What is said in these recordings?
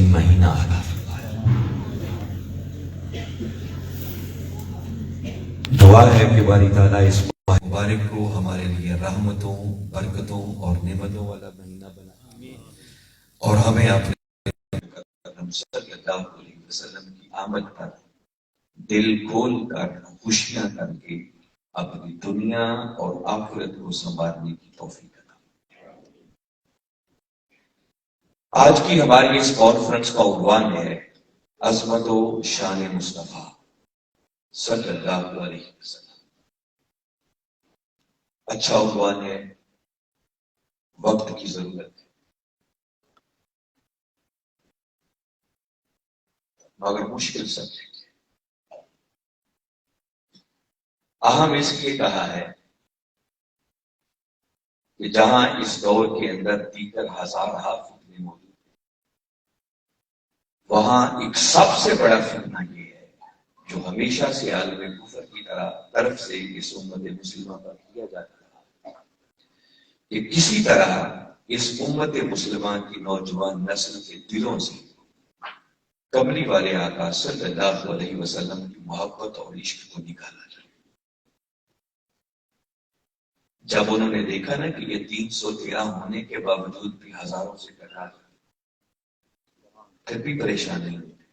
مہینہ عطا فرمائے۔ دعا ہے کہ باری تعالیٰ اس مبارک کو ہمارے لیے رحمتوں، برکتوں اور نعمتوں والا مہینہ بنائے، اور ہمیں اپنے صلی اللہ علیہ وسلم کی آمد پر دل کھول کر خوشیاں کر کے اپنی دنیا اور آخرت کو سنوارنے کی توفیق عطا۔ آج کی ہماری اس کانفرنس کا عنوان ہے عظمت و شان مصطفیٰ صلی اللہ علیہ وسلم۔ اچھا عنوان ہے، وقت کی ضرورت ہے، مگر مشکل سبجیکٹ ہے۔ اہم اس لیے کہا ہے کہ جہاں اس دور کے اندر دیگر ہزارہ فتنے موجود ہیں، وہاں ایک سب سے بڑا فتنہ یہ ہے جو ہمیشہ سے عالم کفر کی طرف سے اس امت مسلمہ پر کیا جاتا ہے کہ کسی طرح اس امت مسلمہ کی نوجوان نسل کے دلوں سے کملی والے آقا صلی اللہ علیہ وسلم کی محبت اور عشق کو نکالا جائے۔ جب انہوں نے دیکھا نا کہ یہ 313 ہونے کے باوجود بھی ہزاروں سے ٹکرا جاتے، پھر بھی پریشان نہیں ہوتے،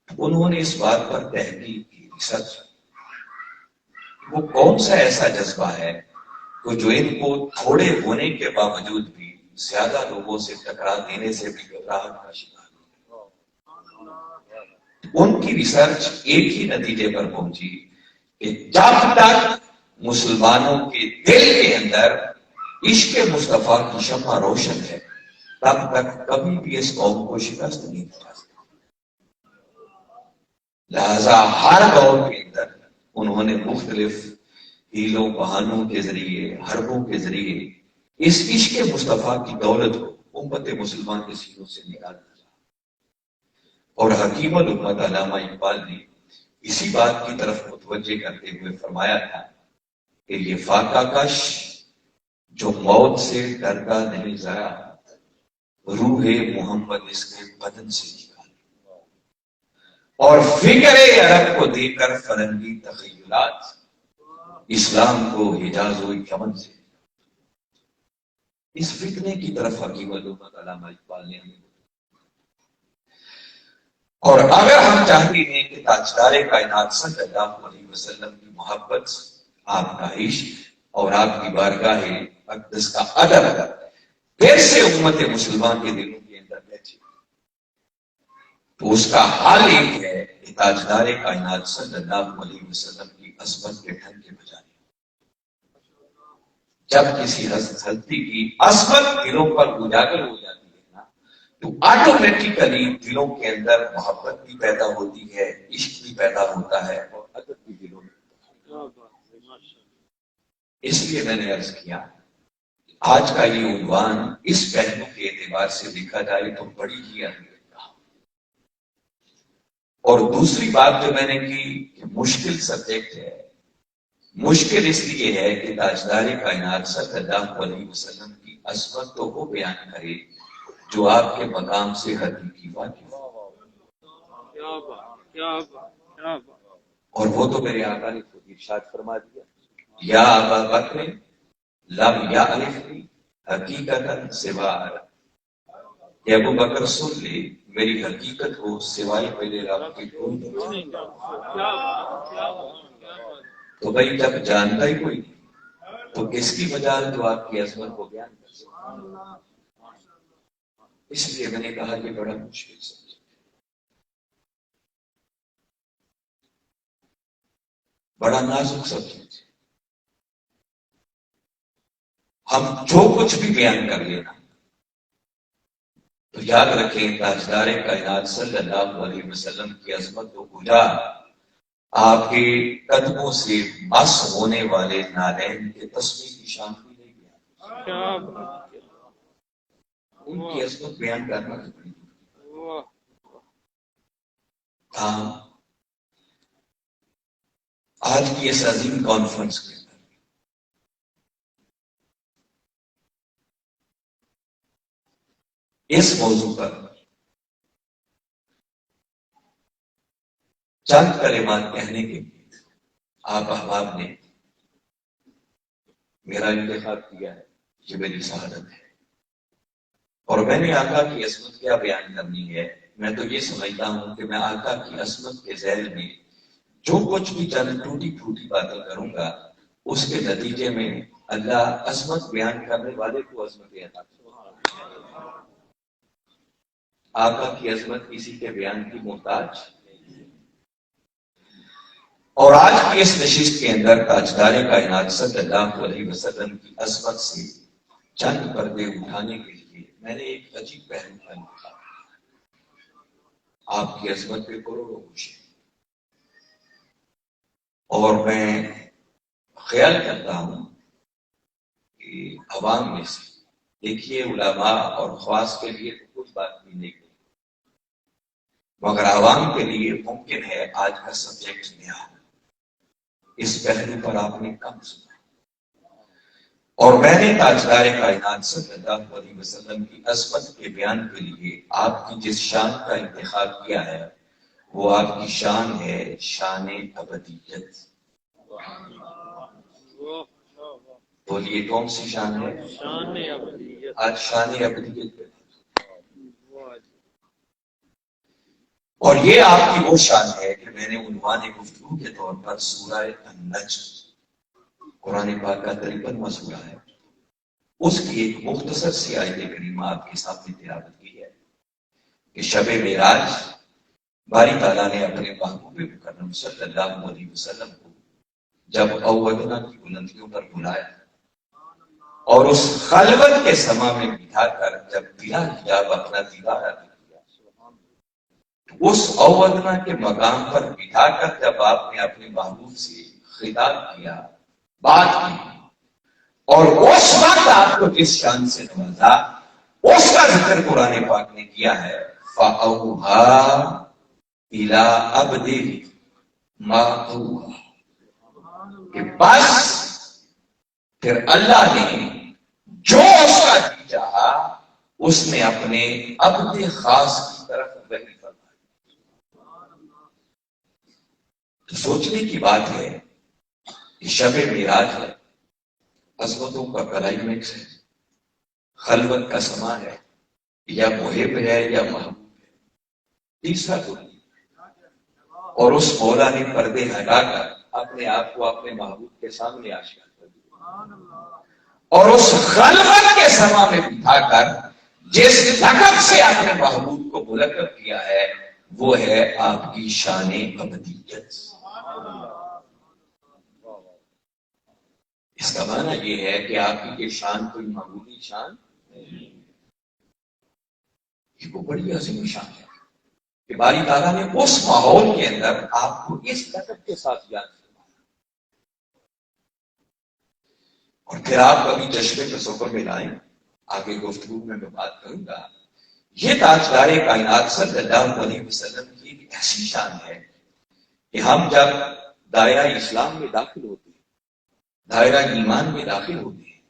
انہوں نے اس بات پر تحقیق کی، ریسرچ، وہ کون سا ایسا جذبہ ہے جو ان کو تھوڑے ہونے کے باوجود بھی زیادہ لوگوں سے ٹکرا دینے سے بھی گھبراہٹ کا شکار ہے۔ ان کی ریسرچ ایک ہی نتیجے پر پہنچی کہ جب تک مسلمانوں کے دل کے اندر عشق مصطفیٰ کی شمع روشن ہے، تب تک کبھی بھی اس قوم کو شکست نہیں دی جا سکتی۔ لہذا ہر دور کے اندر انہوں نے مختلف ہیلوں بہانوں کے ذریعے، حربوں کے ذریعے اس عشق مصطفیٰ کی دولت کو امت مسلمان کے سینوں سے نکال دیا۔ اور حکیم الامت علامہ اقبال نے اسی بات کی طرف متوجہ کرتے ہوئے فرمایا تھا کہ یہ فاقہ کش جو موت سے ڈرتا نہیں ذرا، روح محمد اس کے بدن سے نکال، اور فکر عرب کو دے کر فرنگی تخیلات، اسلام کو حجاز و یمن سے۔ اس فتنے کی طرف حکیم الامت علامہ اقبال نے ہمیں، اور اگر ہم چاہتے ہیں کہ تاجدار کائنات صلی اللہ علیہ وسلم کی محبت، آپ کا عشق اور آپ کی بارگاہ اقدس کا ادب پھر سے امت مسلمان کے دلوں کے اندر بیٹھے، تو اس کا حال ایک ہے کہ تاجدار کائنات صلی اللہ علیہ وسلم کی عظمت کے ڈھنگ کے بجانے، جب کسی ہستی کی عظمت دلوں پر اجاگر ہو جاتی ہے نا، تو آٹومیٹیکلی دلوں کے اندر محبت بھی پیدا ہوتی ہے، عشق بھی پیدا ہوتا ہے، اور ادب بھی دلوں میں۔ اس لیے میں نے عرض کیا آج کا یہ عنوان اس پہلو کے اعتبار سے دیکھا جائے تو بڑی ہی اہمیت کا۔ اور دوسری بات جو میں نے کی کہ مشکل سبجیکٹ ہے، مشکل اس لیے ہے کہ تاجدار کائنات صلی اللہ علیہ وسلم کی عظمت تو وہ بیان کرے جو آپ کے مقام سے حقیقی واقف ہو، اور وہ تو میرے آقا نے خود ارشاد فرما دیا، یا ابا بکر لم یعرفنی حقیقتا سوا، کہ ابو بکر سن لے میری حقیقت کو سوائے میرے رب کے کوئی نہیں۔ تو بھائی جب جانتا ہی کوئی نہیں تو کس کی مجال جو آپ کی عظمت کو بیان کر سکتا۔ اس لیے میں نے کہا کہ بڑا مشکل سبجیکٹ، بڑا نازک سبجیکٹ ہے۔ ہم جو کچھ بھی بیان کر لینا تو یاد رکھیں تاجدار کائنات صلی اللہ علیہ وسلم کی عظمت کو بجا آپ کے قدموں سے مس ہونے والے نالین کے تسبیح کی شان بھی نہیں بیان، ان کی عظمت بیان کرنا تو بڑی تھا۔ آج کی اس عظیم کانفرنس کے اندر اس موضوع پر چند کلمات کہنے کے لیے آپ احباب نے میرا انتخاب کیا ہے، یہ میری سعادت ہے۔ اور میں نے آقا کی عظمت کیا بیان کرنی ہے، میں تو یہ سمجھتا ہوں کہ میں آقا کی عظمت کے ذیل میں جو کچھ بھی چند ٹوٹی پھوٹی باتیں کروں گا، اس کے نتیجے میں اللہ عظمت بیان کرنے والے کو عظمت عطا کرے۔ آقا کی عظمت کسی کے بیان کی محتاج۔ اور آج کی اس نشست کے اندر تاجدار کائنات صلی اللہ علیہ وسلم کی عظمت سے چند پردے اٹھانے کے لیے میں نے ایک عجیب پہلو کا انتخاب کیا۔ آپ کی عظمت پہ کروڑوں خوشی، اور میں خیال کرتا ہوں کہ عوام میں سے دیکھیے علماء اور خواص کے لیے تو کچھ بات بھی نہیں، مگر عوام کے لیے ممکن ہے آج کا سبجیکٹ نیا ہو، اس پہلو پر آپ نے کم سنا، اور میں نے تاجدار کائنات صلی اللہ علیہ وسلم کی عظمت کے بیان کے لیے آپ کی جس شان کا انتخاب کیا ہے وہ آپ کی شان ہے، شان ابدیت۔ بولیے کون سی شان ہے؟ شان ابدیت۔ آج شان ابدیت، اور یہ آپ کی وہ شان ہے کہ میں نے عنوان گفتگو کے طور پر سورہ النجم، قرآن پاک کا 53واں سورہ ہے، اس کی ایک مختصر سی آیت کریمہ آپ کے سامنے تلاوت کی ہے کہ شب معراج باری تعالیٰ نے اپنے محبوب مکرم صلی اللہ علیہ وسلم کو جب اوّدنا کی بلندیوں پر بلایا اور اس خلوت کے سما میں بٹھا کر جب بلا حجاب اپنا دیدار عطا کیا، اس اوّدنا کے مقام پر بٹھا کر جب آپ نے اپنے محبوب سے خطاب کیا، بات کی، اور اس وقت آپ کو جس شان سے نوازا اس کا ذکر قرآن پاک نے کیا ہے، فَأَوْحَىٰ إِلَىٰ عَبْدِهِ مَا أَوْحَىٰ، کہ بس پھر اللہ نے جو اس کا جی چاہا اس نے اپنے عبد خاص کی طرف وحی فرمائی۔ تو سوچنے کی بات ہے کہ شب معراج ہے، عظمتوں کا کلائمیکس ہے، خلوت کا سما ہے، یا محب ہے یا محبوب ہے، تیسرا کوئی نہیں، اور اس مولا نے پردے ہٹا کر اپنے آپ کو اپنے محبوب کے سامنے آشکار کر دیا، اور اس خلوت کے سما میں بٹھا کر جس لقب سے اپنے محبوب کو ملقب کیا ہے وہ ہے آپ کی شان ابدیت۔ اس کا معنی یہ ہے کہ آپ کی یہ شان کوئی معمولی شان نہیں، یہ کو بڑی عظیم شان ہے کہ باری تعالیٰ نے اس ماحول کے اندر آپ کو اس لقب کے ساتھ یاد کروایا، اور پھر آپ کبھی جشن تصور میں لائیں، آگے گفتگو میں بات کروں گا، یہ تاجدار کائنات صلی اللہ علیہ وسلم کی ایک ایسی شان ہے کہ ہم جب دائرہ اسلام میں داخل ہوتے ہیں، دائرہ ایمان میں داخل ہوتے ہیں،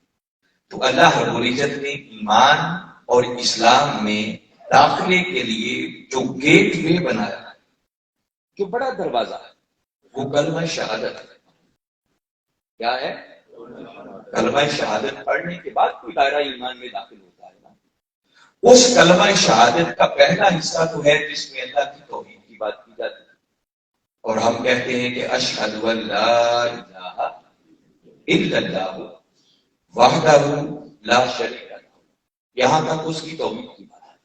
تو اللہ رب العزت نے ایمان اور اسلام میں داخلے کے لیے جو گیٹ وے بنایا ہے، جو بڑا دروازہ ہے، وہ کلمہ شہادت ہے۔ کیا ہے؟ کلمہ شہادت پڑھنے کے بعد کوئی دائرہ ایمان میں داخل ہوتا ہے نا، اس کلمہ شہادت کا پہلا حصہ تو ہے جس میں اللہ کی توحید کی بات کی جاتی ہے، اور ہم کہتے ہیں کہ اشہد ان لا الہ الا اللہ وحدہ لا شریک لہ، یہاں تک اس کی توحید کی بات ہے۔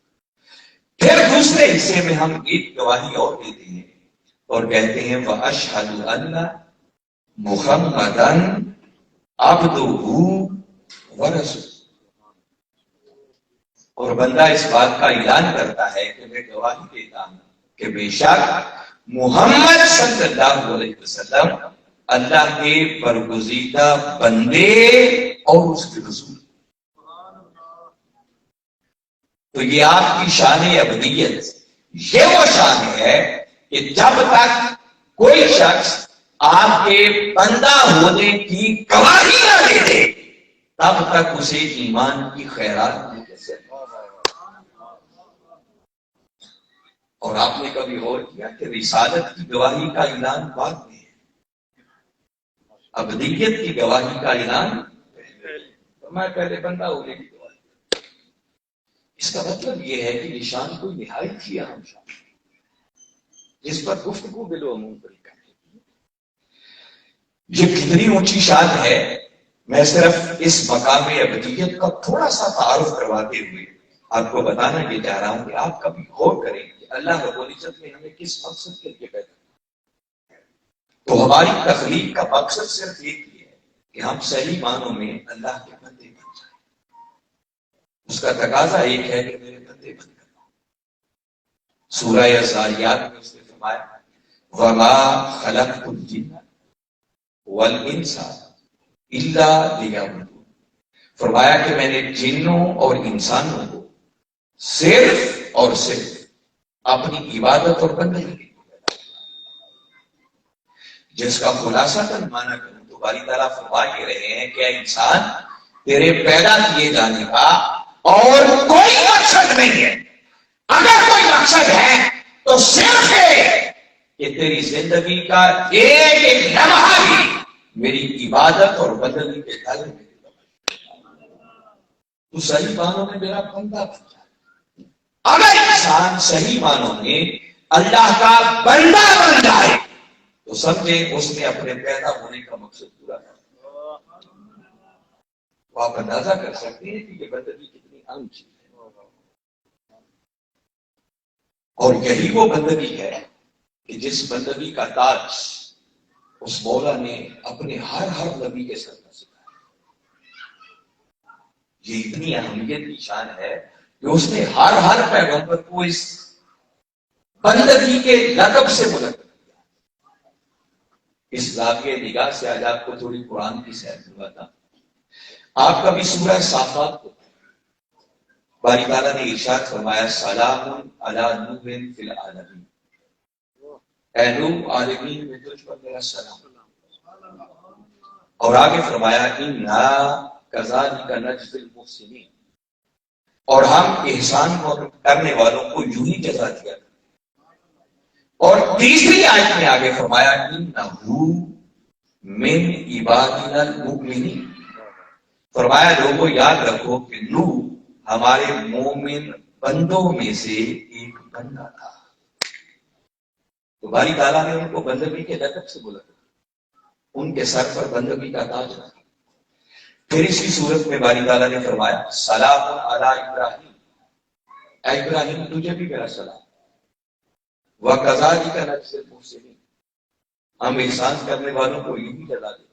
پھر دوسرے حصے میں ہم ایک گواہی اور دیتے ہیں اور کہتے ہیں وَأَشْهَدُ أَنَّ مُحَمَّدًا عَبْدُهُ وَرَسُولُهُ، اور بندہ اس بات کا اعلان کرتا ہے کہ میں گواہی دیتا ہوں کہ بے شک محمد صلی اللہ علیہ وسلم اللہ کے برگزیدہ بندے اور اس کے رسول۔ تو یہ آپ کی شان ابدیت، یہ وہ شان ہے کہ جب تک کوئی شخص آپ کے بندہ ہونے کی گواہی نہ دے دے تب تک اسے ایمان کی خیرات نہیں کر سکتے۔ اور آپ نے کبھی غور کیا کہ رسالت کی گواہی کا اعلان بعد میں ہے، ابدیت کی گواہی کا اعلان میں پہلے بندہ ہونے کی گواہی۔ اس کا مطلب یہ ہے کہ نشان کوئی نہایت ہی اہم شان جس پر گفتگو بالعموم طریقہ ہے۔ یہ کتنی اونچی شان ہے، میں صرف اس مقام ابدیت کا تھوڑا سا تعارف کرواتے ہوئے آپ کو بتانا یہ چاہ رہا ہوں کہ آپ کبھی غور کریں کہ اللہ رب العزت نے ہمیں کس مقصد کے لیے پیدا کیا۔ تو ہماری تخلیق کا مقصد صرف ایک ہی ہے کہ ہم صحیح معنوں میں اللہ کے بندے بن جائیں۔ اس کا تقاضا ایک ہے کہ میرے بندے بن کر سورہ الذاریات میں اس نے فرمایا وَمَا خَلَقْتُ الْجِنَّ وَالْإِنسَ إِلَّا لِيَعْبُدُونِ، فرمایا کہ میں نے جنوں اور انسانوں کو صرف اور صرف اپنی عبادت اور بندگی کے لیے پیدا کیا۔ جس کا خلاصہ تن مانا کروں تو باری تعالیٰ فرما کے رہے ہیں کہ انسان تیرے پیدا کیے جانے کا اور کوئی مقصد نہیں ہے، اگر کوئی مقصد ہے تو صرف ہے کہ تیری زندگی کا ایک ایک لمحہ بھی میری عبادت اور بندگی کے دائرے میں تو صحیح معنوں میں میرا بندہ بن جائے۔ اگر انسان صحیح معنوں میں اللہ کا بندہ بن جائے تو سمجھے اس نے اپنے پیدا ہونے کا مقصد پورا کر دیا۔ تو آپ اندازہ کر سکتے ہیں کہ یہ بندگی کتنی اہم چیز ہے، اور یہی وہ بندگی ہے کہ جس بندگی کا تاج اس مولا نے اپنے ہر نبی کے سر پر سکھایا۔ یہ اتنی اہمیت کی شان ہے کہ اس نے ہر پیغمبر کو اس بندگی کے لقب سے ملقب کیا۔ اس زاویہ نگاہ سے آج آپ کو تھوڑی قرآن کی سیر کرواتا ہوں۔ آپ کبھی سورہ صافات کو باری تعالیٰ نے ارشاد فرمایا سلام علی نوح فی العالمین، اے نوح عالمین میں تجھ پر میرا سلام، اور آگے فرمایا انا کذالک نجزی المحسنین، اور ہم احسان کرنے والوں کو یوں ہی جزا دیا۔ اور تیسری آیت میں آگے فرمایا انہ من عبادنا المؤمنین، فرمایا لوگوں یاد رکھو کہ نوح ہمارے مومن بندوں میں سے ایک بندہ تھا۔ تو باری تعالیٰ نے ان کو بندگی کے لقب سے بولا، ان کے سر پر بندگی کا تاج رکھا۔ پھر اسی صورت میں باری تعالیٰ نے فرمایا سلام علی ابراہیم، اے ابراہیم تجھے بھی میرا سلام، وَكَذَلِكَ نَجْزِي الْمُحْسِنِينَ، ہم احسان کرنے والوں کو یوں ہی جزا دیتے۔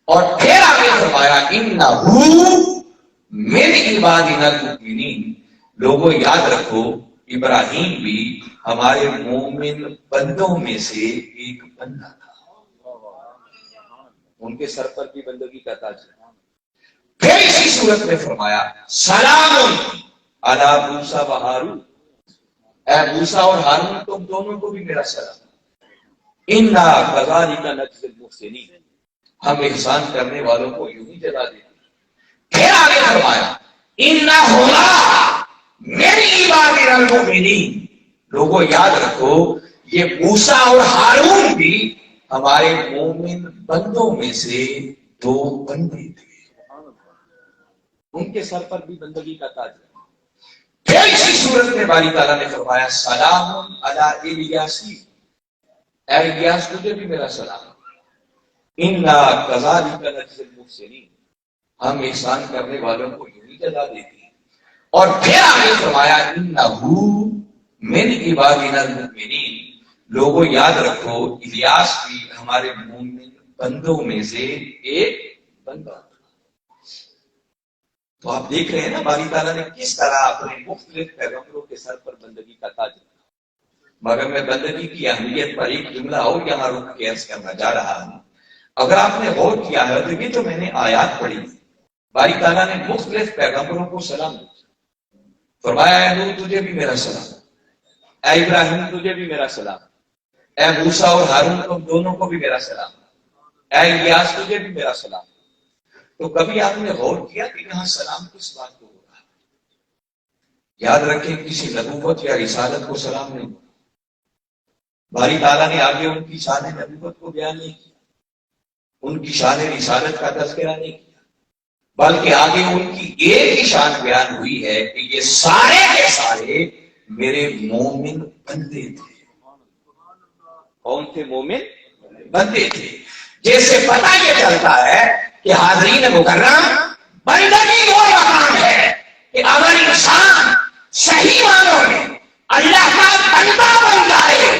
اور پھر آگے فرمایا اِنَّهُ مِنْ عِبَادِنَا الْمُؤْمِنِينَ، لوگوں یاد رکھو ابراہیم بھی ہمارے مومن بندوں میں سے ایک بندہ تھا، ان کے سر پر بھی بندگی کا تاج ہے۔ پھر اسی صورت میں فرمایا سلام علی موسیٰ و ہارون، اے موسیٰ اور ہارون تم دونوں کو بھی میرا سلام، انا کذالک نجزی المحسنین، ہم احسان کرنے والوں کو یوں ہی جزا دیتے۔ پھر آگے فرمایا انہما من عبادنا المؤمنین، لوگوں یاد رکھو یہ موسیٰ اور ہارون بھی ہمارے مومن بندوں میں سے دو بندے تھے، ان کے سر پر بھی بندگی کا تاج ہے۔ پھر اسی صورت میں باری تعالیٰ نے فرمایا سلام علی الیاسین، اے الیاس تجھے بھی میرا سلام، انا کذالک نجزی المحسنین، ہم احسان کرنے والوں کو یوں ہی جزا دیتے ہیں۔ اور پھر آگے فرمایا انہ من عبادنا المؤمنین، لوگوں یاد رکھو الیاس بھی ہمارے مومن بندوں میں سے ایک بندہ تھا۔ تو آپ دیکھ رہے ہیں نا باری تعالیٰ نے کس طرح اپنے مختلف پیغمبروں کے سر پر بندگی کا تاج رکھا۔ مگر میں بندگی کی اہمیت پر ایک جملہ اور یہاں رک کے عرض کرنا جا رہا ہوں۔ اگر آپ نے غور کیا ہے تو یہ تو میں نے آیات پڑھی، باری تعالیٰ نے مختلف پیغمبروں کو سلام دیا، فرمایا اے نوح تجھے بھی میرا سلام، اے ابراہیم تجھے بھی میرا سلام، اے موسیٰ اور ہارون تم دونوں کو بھی میرا سلام، اے الیاس تجھے بھی میرا سلام۔ تو کبھی آپ نے غور کیا کہ یہاں سلام کس بات کو ہو رہا ہے؟ یاد رکھیں کسی نبوت یا رسالت کو سلام نہیں، باری تعالیٰ نے آگے ان کی شان نبوت کو بیان نہیں کیا، ان کی شان رسالت کا تذکرہ نہیں کیا، بلکہ آگے ان کی ایک ہی شان بیان ہوئی ہے کہ یہ سارے کے سارے میرے مومن بندے تھے۔ کون تھے؟ مومن بندے تھے۔ جیسے پتہ یہ چلتا ہے کہ حاضرین مکرم بندگی وہ مقام ہے کہ اگر انسان صحیح معنوں میں اللہ کا بندہ بن جائے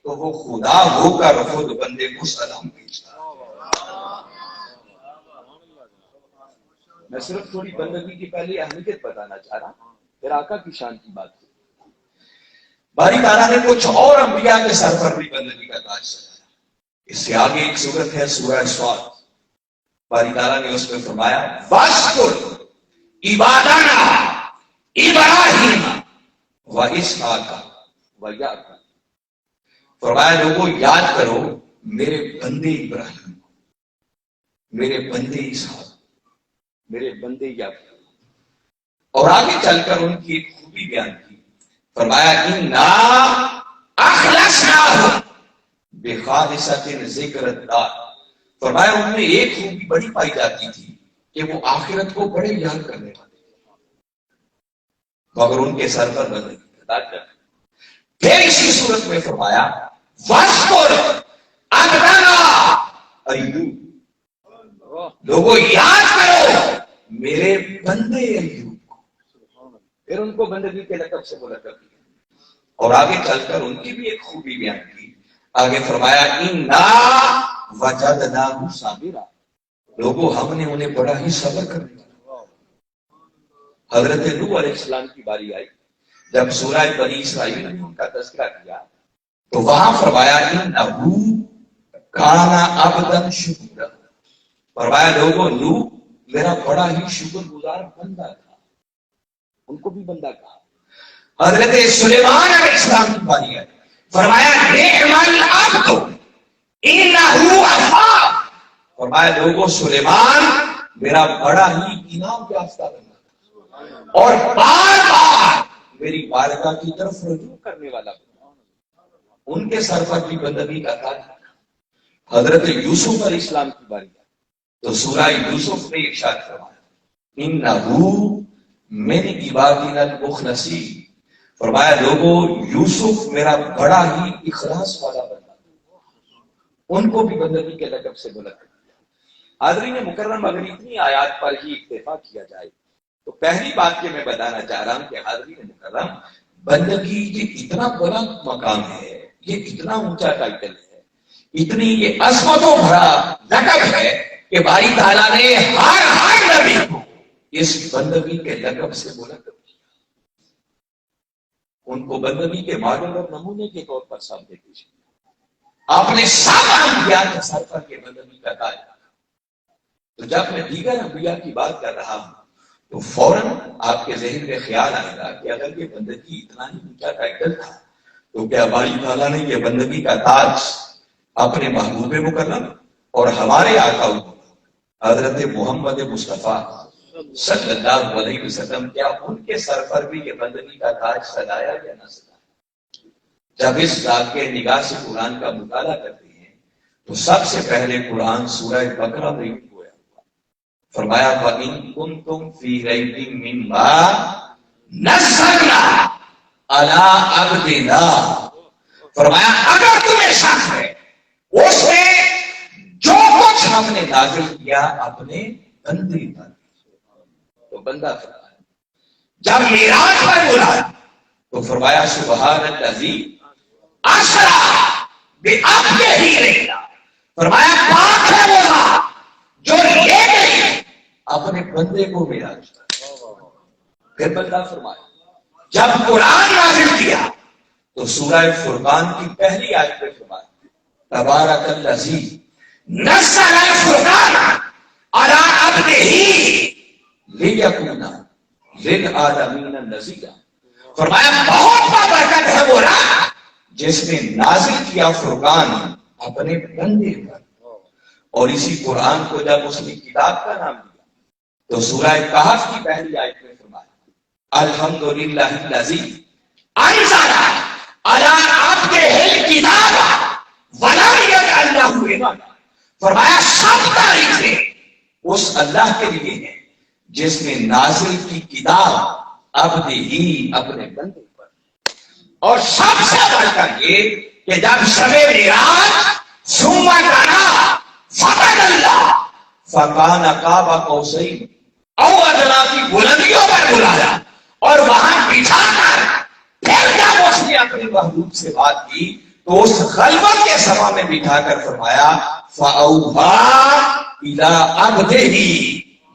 تو وہ خدا ہو کر خود بندے کو سلام بھیجتا ہے۔ میں صرف تھوڑی بندگی کی پہلی اہمیت بتانا چاہ رہا ہوں، پھر آقا کی شان کی بات کی۔ باری تعالیٰ نے کچھ اور انبیاء کے سر پر بھی بندگی کا تاج سجایا۔ اس سے آگے ایک سورت ہے سورہ صاد، باری تعالیٰ نے اس میں فرمایا وَاذْكُرْ عِبَادَنَا ابراہیم واسحاق ویعقوب، فرمایا لوگوں یاد کرو میرے بندے ابراہیم، میرے بندے اسحاق، میرے بندے یعقوب، اور آگے چل کر ان کی ایک خوبی بیان کی، فرمایا اِنَّا أَخْلَصْنَاهُمْ بِخَالِصَةٍ ذِكْرَ الدَّارِ، فرمایا ان میں ایک خوبی بڑی پائی جاتی تھی کہ وہ آخرت کو بڑے یاد کرنے والے، مگر ان کے سر پر بندگی کا تاج۔ پھر اسی صورت میں فرمایا وَاذْكُرْ عَبْدَنَا ایوب، لوگوں یاد کرو میرے بندے ایوب کو، پھر ان کو بندگی کے لقب سے بولا کرتی ہے۔ اور آگے چل کر ان کی بھی ایک خوبی بیان کی، آگے فرمایا اِنَّا وَجَدْنَاهُ صَابِرًا، لوگوں ہم نے انہیں بڑا ہی صبر کرنے والا۔ حضرت نوح علیہ السلام کی باری آئی، جب سورہ بنی اسرائیل نے ان کا تذکرہ کیا تو وہاں فرمایا اِنَّهُ كَانَ عَبْدًا شَكُورًا، فرمایا لوگوں نوح میرا بڑا ہی شکر گزار بندہ تھا، ان کو بھی بندہ کہا۔ حضرت سلیمان علیہ السلام کی باری آئی، فرمایا نعم العبد انہ اواب، فرمایا لوگوں سلیمان میرا بڑا ہی انعام یافتہ بندہ تھا اور بار بار میری بارگاہ کی طرف رجوع کرنے والا بندہ۔ ان کے سر پر بھی بندگی کا تاج۔ حضرت یوسف علیہ السلام کی باری آئی تو سورہ یوسف میں ارشاد فرمایا انہ من عبادنا المخلصین، فرمایا لوگوں یوسف میرا بڑا ہی اخلاص والا بندہ، ان کو بھی بندگی کے لقب سے بلند کر دیا۔ حاضرین مکرم اگر اتنی آیات پر ہی اکتفا کیا جائے تو پہلی بات یہ میں بتانا چاہ رہا ہوں کہ حاضرین مکرم بندگی یہ اتنا بڑا مقام ہے، یہ اتنا اونچا ٹائٹل ہے، اتنی یہ عظمتوں بھرا لقب ہے کہ باری تعالیٰ نے ہر نبی کو اس بندگی کے لقب سے بلند کر دیا۔ ان کو بندگی کے ماڈل اور نمونے کے طور پر سامنے پیش کیا۔ آپ نے سب انبیاء کے سر پر یہ بندگی کا تاج رکھا۔ تو جب میں دیگر انبیاء کی بات کر رہا ہوں تو فوراً آپ کے ذہن میں خیال آئے گا کہ اگر یہ بندگی اتنا ہی اونچا ٹائٹل تھا تو کیا باری تعالیٰ نے یہ بندگی کا تاج اپنے محبوب مکرم اور ہمارے آقا حضرت محمد مصطفیٰ صلی اللہ علیہ وسلم کیا ان کے سر پر بھی یہ بندگی کا تاج سجایا یا نہ سجایا؟ جب اس ذات کے نگاہ سے قرآن کا مطالعہ کرتے ہیں تو سب سے پہلے قرآن سورہ بقرہ میں گویا ہوا، فرمایا وَإِن كُنتُمْ فِي رَيْبٍ مِّمَّا نَزَّلْنَا عَلَىٰ عَبْدِنَا، فرمایا اگر تمہیں شک ہے اس میں جو کچھ ہم نے نازل کیا اپنے بندے پر، تو بندہ فرمایا جب معراج پر بلایا تو فرمایا سبحان الذی اسری بعبدہ لیلا، فرمایا پاک ہے وہ ذات جو لے گئی اپنے بندے کو معراج پر۔ پھر بندہ فرمایا جب قرآن نازل کیا تو سورہ فرقان کی پہلی آیت میں فرمایا تبارک الذی نزل الفرقان علی عبدہ لیکون للعالمین نذیرا، فرمایا بہت بابرکت ہے وہ راہ جس نے نازل کیا فرقان اپنے بندے پر۔ اور اسی قرآن کو جب اس نے کتاب کا نام دیا تو سورہ کہف کی پہلی آیت میں فرمایا الحمدللہ الذی انزل علی عبدہ الکتاب ولم یجعل لہ عوجا. فرمایا سب تعریفیں اس اللہ کے لیے ہیں جس نے نازل کی کتاب عبد ہی اپنے بندے پر. اور سب سے بڑھ کر یہ کہ جب شب معراج ثم دنا فتدلی فکان قاب قوسین او ادنی کی بلندیوں پر بلایا اور وہاں بٹھا کر پھر جب اس نے اپنے محبوب سے بات کی تو اس خلوت کے سما میں بٹھا کر فرمایا فَأَوْحَىٰ إِلَىٰ عَبْدِهِ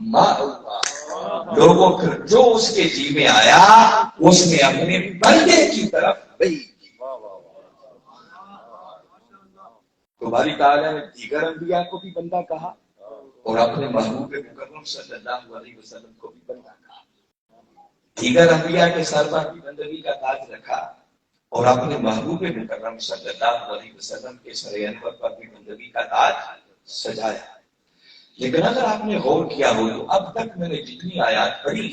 مَا أَوْحَىٰ. لوگوں پھر جو اس کے جی میں آیا اس نے اپنے بندے کی طرف وحی کی. تو باری تعالیٰ نے دیگر انبیاء کو بھی بندہ کہا اور اپنے محبوب مکرم صلی اللہ علیہ وسلم کو بھی بندہ کہا. دیگر انبیاء کے سر پر بھی بندگی کا تاج رکھا اور اپنے محبوب مکرم صلی اللہ علیہ وسلم کے سر انور پر بھی بندگی کا تاج سجایا. لیکن اگر آپ نے غور کیا ہو تو اب تک میں نے جتنی آیات پڑھی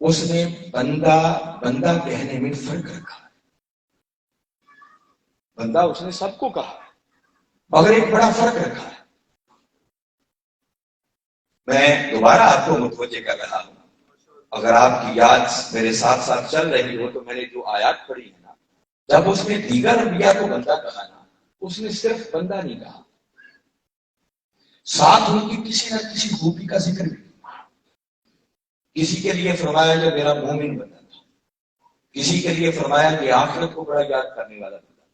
اس نے بندہ بندہ کہنے میں فرق رکھا. بندہ اس نے سب کو کہا مگر ایک بڑا فرق رکھا ہے. میں دوبارہ آپ کو متوجہ کر رہا ہوں. اگر آپ کی یاد میرے ساتھ ساتھ چل رہی ہو تو میں نے جو آیات پڑھی ہے نا, جب اس نے دیگر انبیاء کو بندہ کہا نا, اس نے صرف بندہ نہیں کہا, ساتھ ان کی کسی نہ کسی خوبی کا ذکر بھی. کسی کے لیے فرمایا کہ میرا مومن بندہ تھا, کسی کے لیے فرمایا کہ آخرت کو بڑا یاد کرنے والا بندہ,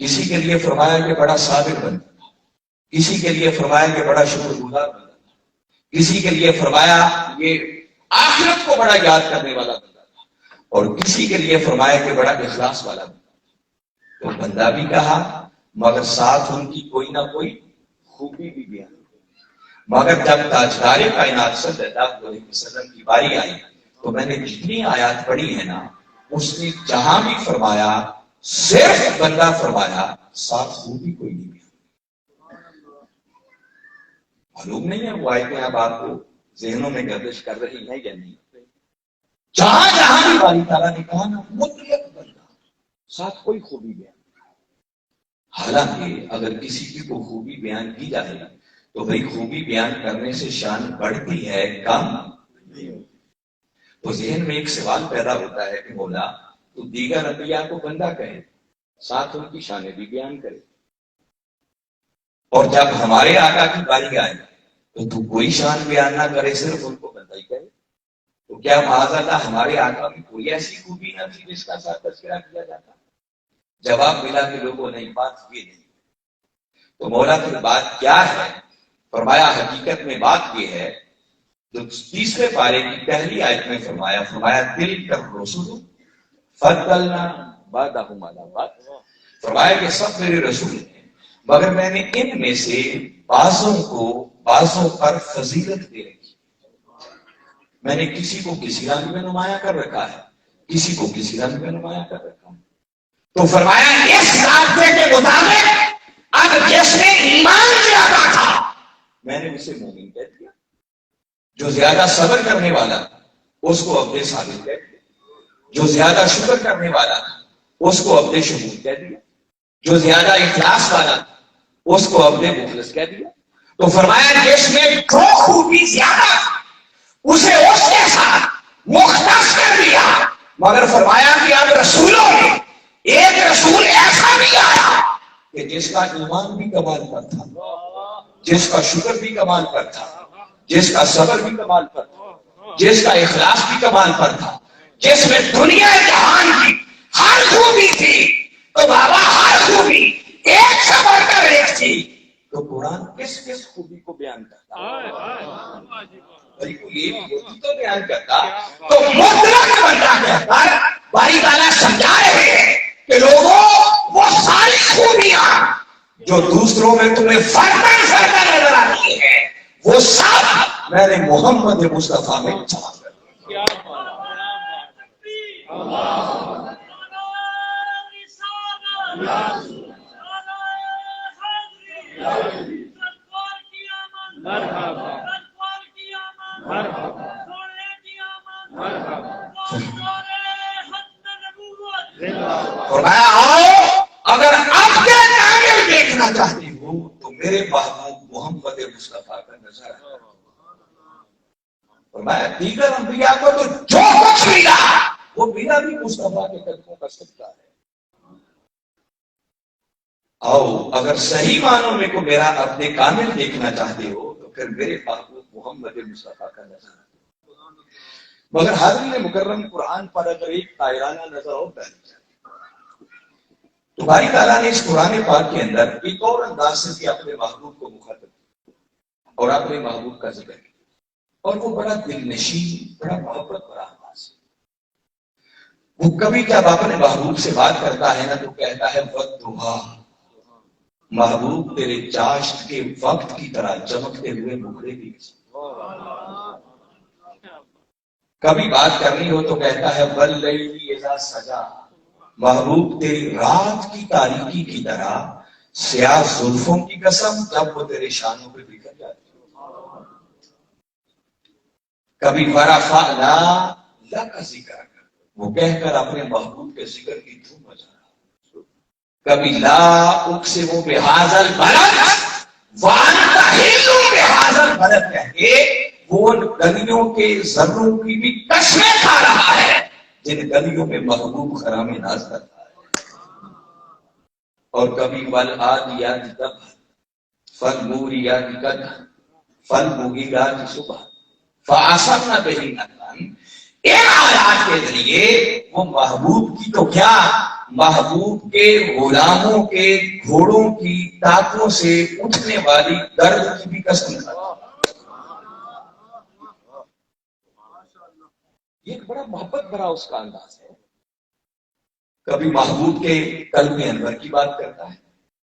کسی کے لیے فرمایا کہ بڑا صابر بندہ تھا, کسی کے لیے فرمایا کہ بڑا شکر گزار بندہ تھا, کسی کے لیے فرمایا یہ آخرت کو بڑا یاد کرنے والا بندہ تھا, اور کسی کے لیے فرمایا کہ بڑا اخلاص والا بندہ تھا. تو بندہ بھی کہا مگر ساتھ ان کی کوئی نہ کوئی خوبی بھی بیان. مگر جب تاجدار کائنات صلی اللہ علیہ وسلم کی باری آئی تو میں نے جتنی آیات پڑھی ہے نا, اس نے جہاں بھی فرمایا صرف بندہ فرمایا, ساتھ خوبی کوئی نہیں بیان. معلوم نہیں ہے وہ آیتیں اب آپ کو ذہنوں میں گردش کر رہی ہیں یا نہیں. جہاں جہاں بھی باری تعالیٰ نے کہا نا مطلق بندہ, ساتھ کوئی خوبی بیان. حالانکہ اگر کسی کی کو خوبی بیان کی جائے تو بھئی خوبی بیان کرنے سے شان بڑھتی ہے کم. تو ذہن میں ایک سوال پیدا ہوتا ہے کہ مولا تو دیگر انبیاء کو بندہ کہے, ساتھ ان کی شانیں بھی بیان کرے, اور جب ہمارے آقا کی باری آئے تو کوئی شان بیان نہ کرے, صرف ان کو بندہ ہی کہے. تو کیا معاذ اللہ ہمارے آقا میں کوئی ایسی خوبی نہ تھی جس کا ساتھ تذکرہ کیا جاتا؟ جواب ملا کہ لوگوں نہیں, بات یہ نہیں. تو مولا پھر بات کیا ہے؟ فرمایا حقیقت میں بات یہ ہے جو تیسرے پارے کی پہلی آیت میں فرمایا دل کر رسول فضلنا بعضهم علی بعض. فرمایا کہ سب میرے رسول ہیں مگر میں نے ان میں سے بعضوں کو بعضوں پر فضیلت دے رکھی. میں نے کسی کو کسی رنگ میں نمایاں کر رکھا ہے, کسی کو کسی رنگ میں نمایاں کر رکھا ہے. تو فرمایا اس رابطے کے مطابق اب جس نے ایمان زیادہ تھا میں نے اسے مومن کہہ دیا, جو زیادہ صبر کرنے والا اس کو عبد صابر کہہ دیا, جو زیادہ شکر کرنے والا اس کو عبد شکور کہہ دیا, جو زیادہ اخلاص والا اس کو عبد مخلص کہہ دیا. تو فرمایا جس میں جو خوبی زیادہ اسے اس کے ساتھ مختص کر دیا, مگر فرمایا کہ اب رسولوں میں ایک رسول ایسا بھی آیا کہ جس کا ایمان بھی کمال پر تھا, جس کا شکر بھی کمال پر تھا, جس کا صبر بھی کمال پر تھا, جس کا اخلاص بھی کمال پر تھا, جس میں دنیا جہان کی ہر خوبی تھی. تو بابا ہر خوبی ایک سے بڑھ کر ایک تھی. تو قرآن کس کس خوبی کو بیان کرتا؟ کوئی ایک ہوتی تو بیان کرتا. تو مطلق بندہ کہتا ہے باری تعالیٰ سمجھا رہے ہیں کہ لوگوں وہ ساری خوبیاں جو دوسروں میں تمہیں فرق نظر آتی ہے وہ سب میں نے محمد مصطفیٰ میں جمع کر دیا. فرمایا آؤ اگر آپ کے کامل دیکھنا چاہتی ہو تو میرے محبوب محمد مصطفیٰ کا نظر ہے. فرمایا دیگر انبیاء کو تو جو کچھ ملا وہ میرا بھی مصطفیٰ کے قدموں کا صدقہ ہے. آؤ اگر صحیح معنوں میں کو میرا اپنے کامل دیکھنا چاہتے ہو تو پھر میرے محبوب محمد مصطفیٰ کا نظر ہے. مگر حاضرین مکرم قرآن پر اگر ایک طائرانہ نظر اور ڈالی جائے تو باری تعالیٰ نے اس قرآن پاک کے اندر ایک اور انداز سے بھی اپنے محبوب کو مخاطب اور اپنے محبوب کا ذکر کیا اور وہ بڑا دل نشین بڑا محبت بڑا انداز ہے. وہ کبھی جب اپنے محبوب سے بات کرتا ہے نا تو کہتا ہے والضحیٰ محبوب تیرے چاشت کے وقت کی طرح چمکتے ہوئے مکھڑے کی قسم. کبھی بات کرنی ہو تو کہتا ہے واللیل اذا سجا محبوب تیری رات کی تاریکی کی طرح سیاہ زلفوں کی قسم جب وہ تیرے شانوں پہ بکھر جاتی ہے. کبھی ورفعنا لک ذکر وہ کہہ کر اپنے محبوب کے ذکر کی دھوم مچا رہا. کبھی لا اقسم بہذا البلد وانت حل بہذا البلد کہہ کے وہ گلیوں کے ذروں کی بھی قسمیں کھا رہا ہے جن گلیوں میں محبوب خرام ناز کرتا ہے. اور کبھی والعادیات ضبحا فالموریات قدحا فالمغیرات صبحا فعصرن بہ نقعا. ان آیات کے ذریعے وہ محبوب کی تو کیا محبوب کے غلاموں کے گھوڑوں کی ٹانکوں سے اٹھنے والی درد کی بھی قسم کھاتا ہے. یہ ایک بڑا محبت بھرا اس کا انداز ہے. کبھی محبوب کے قلب انور کی بات کرتا ہے,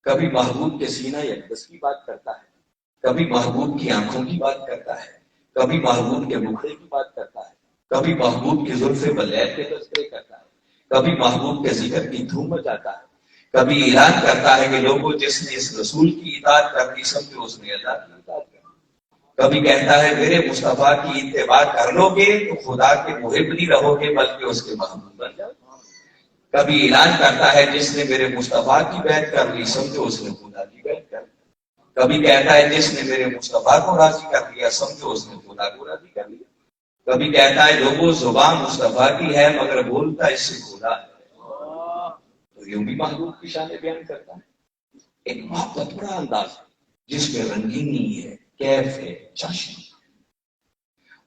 کبھی محبوب کے سینہ اقدس کی بات کرتا ہے, کبھی محبوب کی آنکھوں کی بات کرتا ہے, کبھی محبوب کے مکھڑے کی بات کرتا ہے, کبھی محبوب کے زلف ولیل کے تذکرے کرتا ہے, کبھی محبوب کے ذکر کی دھوم مچاتا ہے, کبھی اعلان کرتا ہے کہ لوگوں جس نے اس رسول کی اطاعت کر لی سمجھو اس نے اللہ کی اطاعت کر لی. کبھی کہتا ہے میرے مصطفیٰ کی اتباع کر لو گے تو خدا کے محب نہیں رہو گے بلکہ اس کے محبوب بن جاؤ. کبھی اعلان کرتا ہے جس نے میرے مصطفیٰ کی بیعت کر لی سمجھو اس نے خدا کی بیعت کر لی. کبھی کہتا ہے جس نے میرے مصطفیٰ کو راضی کر لیا سمجھو اس نے خدا کو راضی کر لیا. کبھی کہتا ہے لوگوں زبان مصطفیٰ کی ہے مگر بولتا اس سے خدا ہے. تو یوں بھی محبوب کی شان بیان کرتا ہے. ایک محبت بڑا انداز ہے جس میں رنگینی ہے, کیف ہے, چاشنی ہے.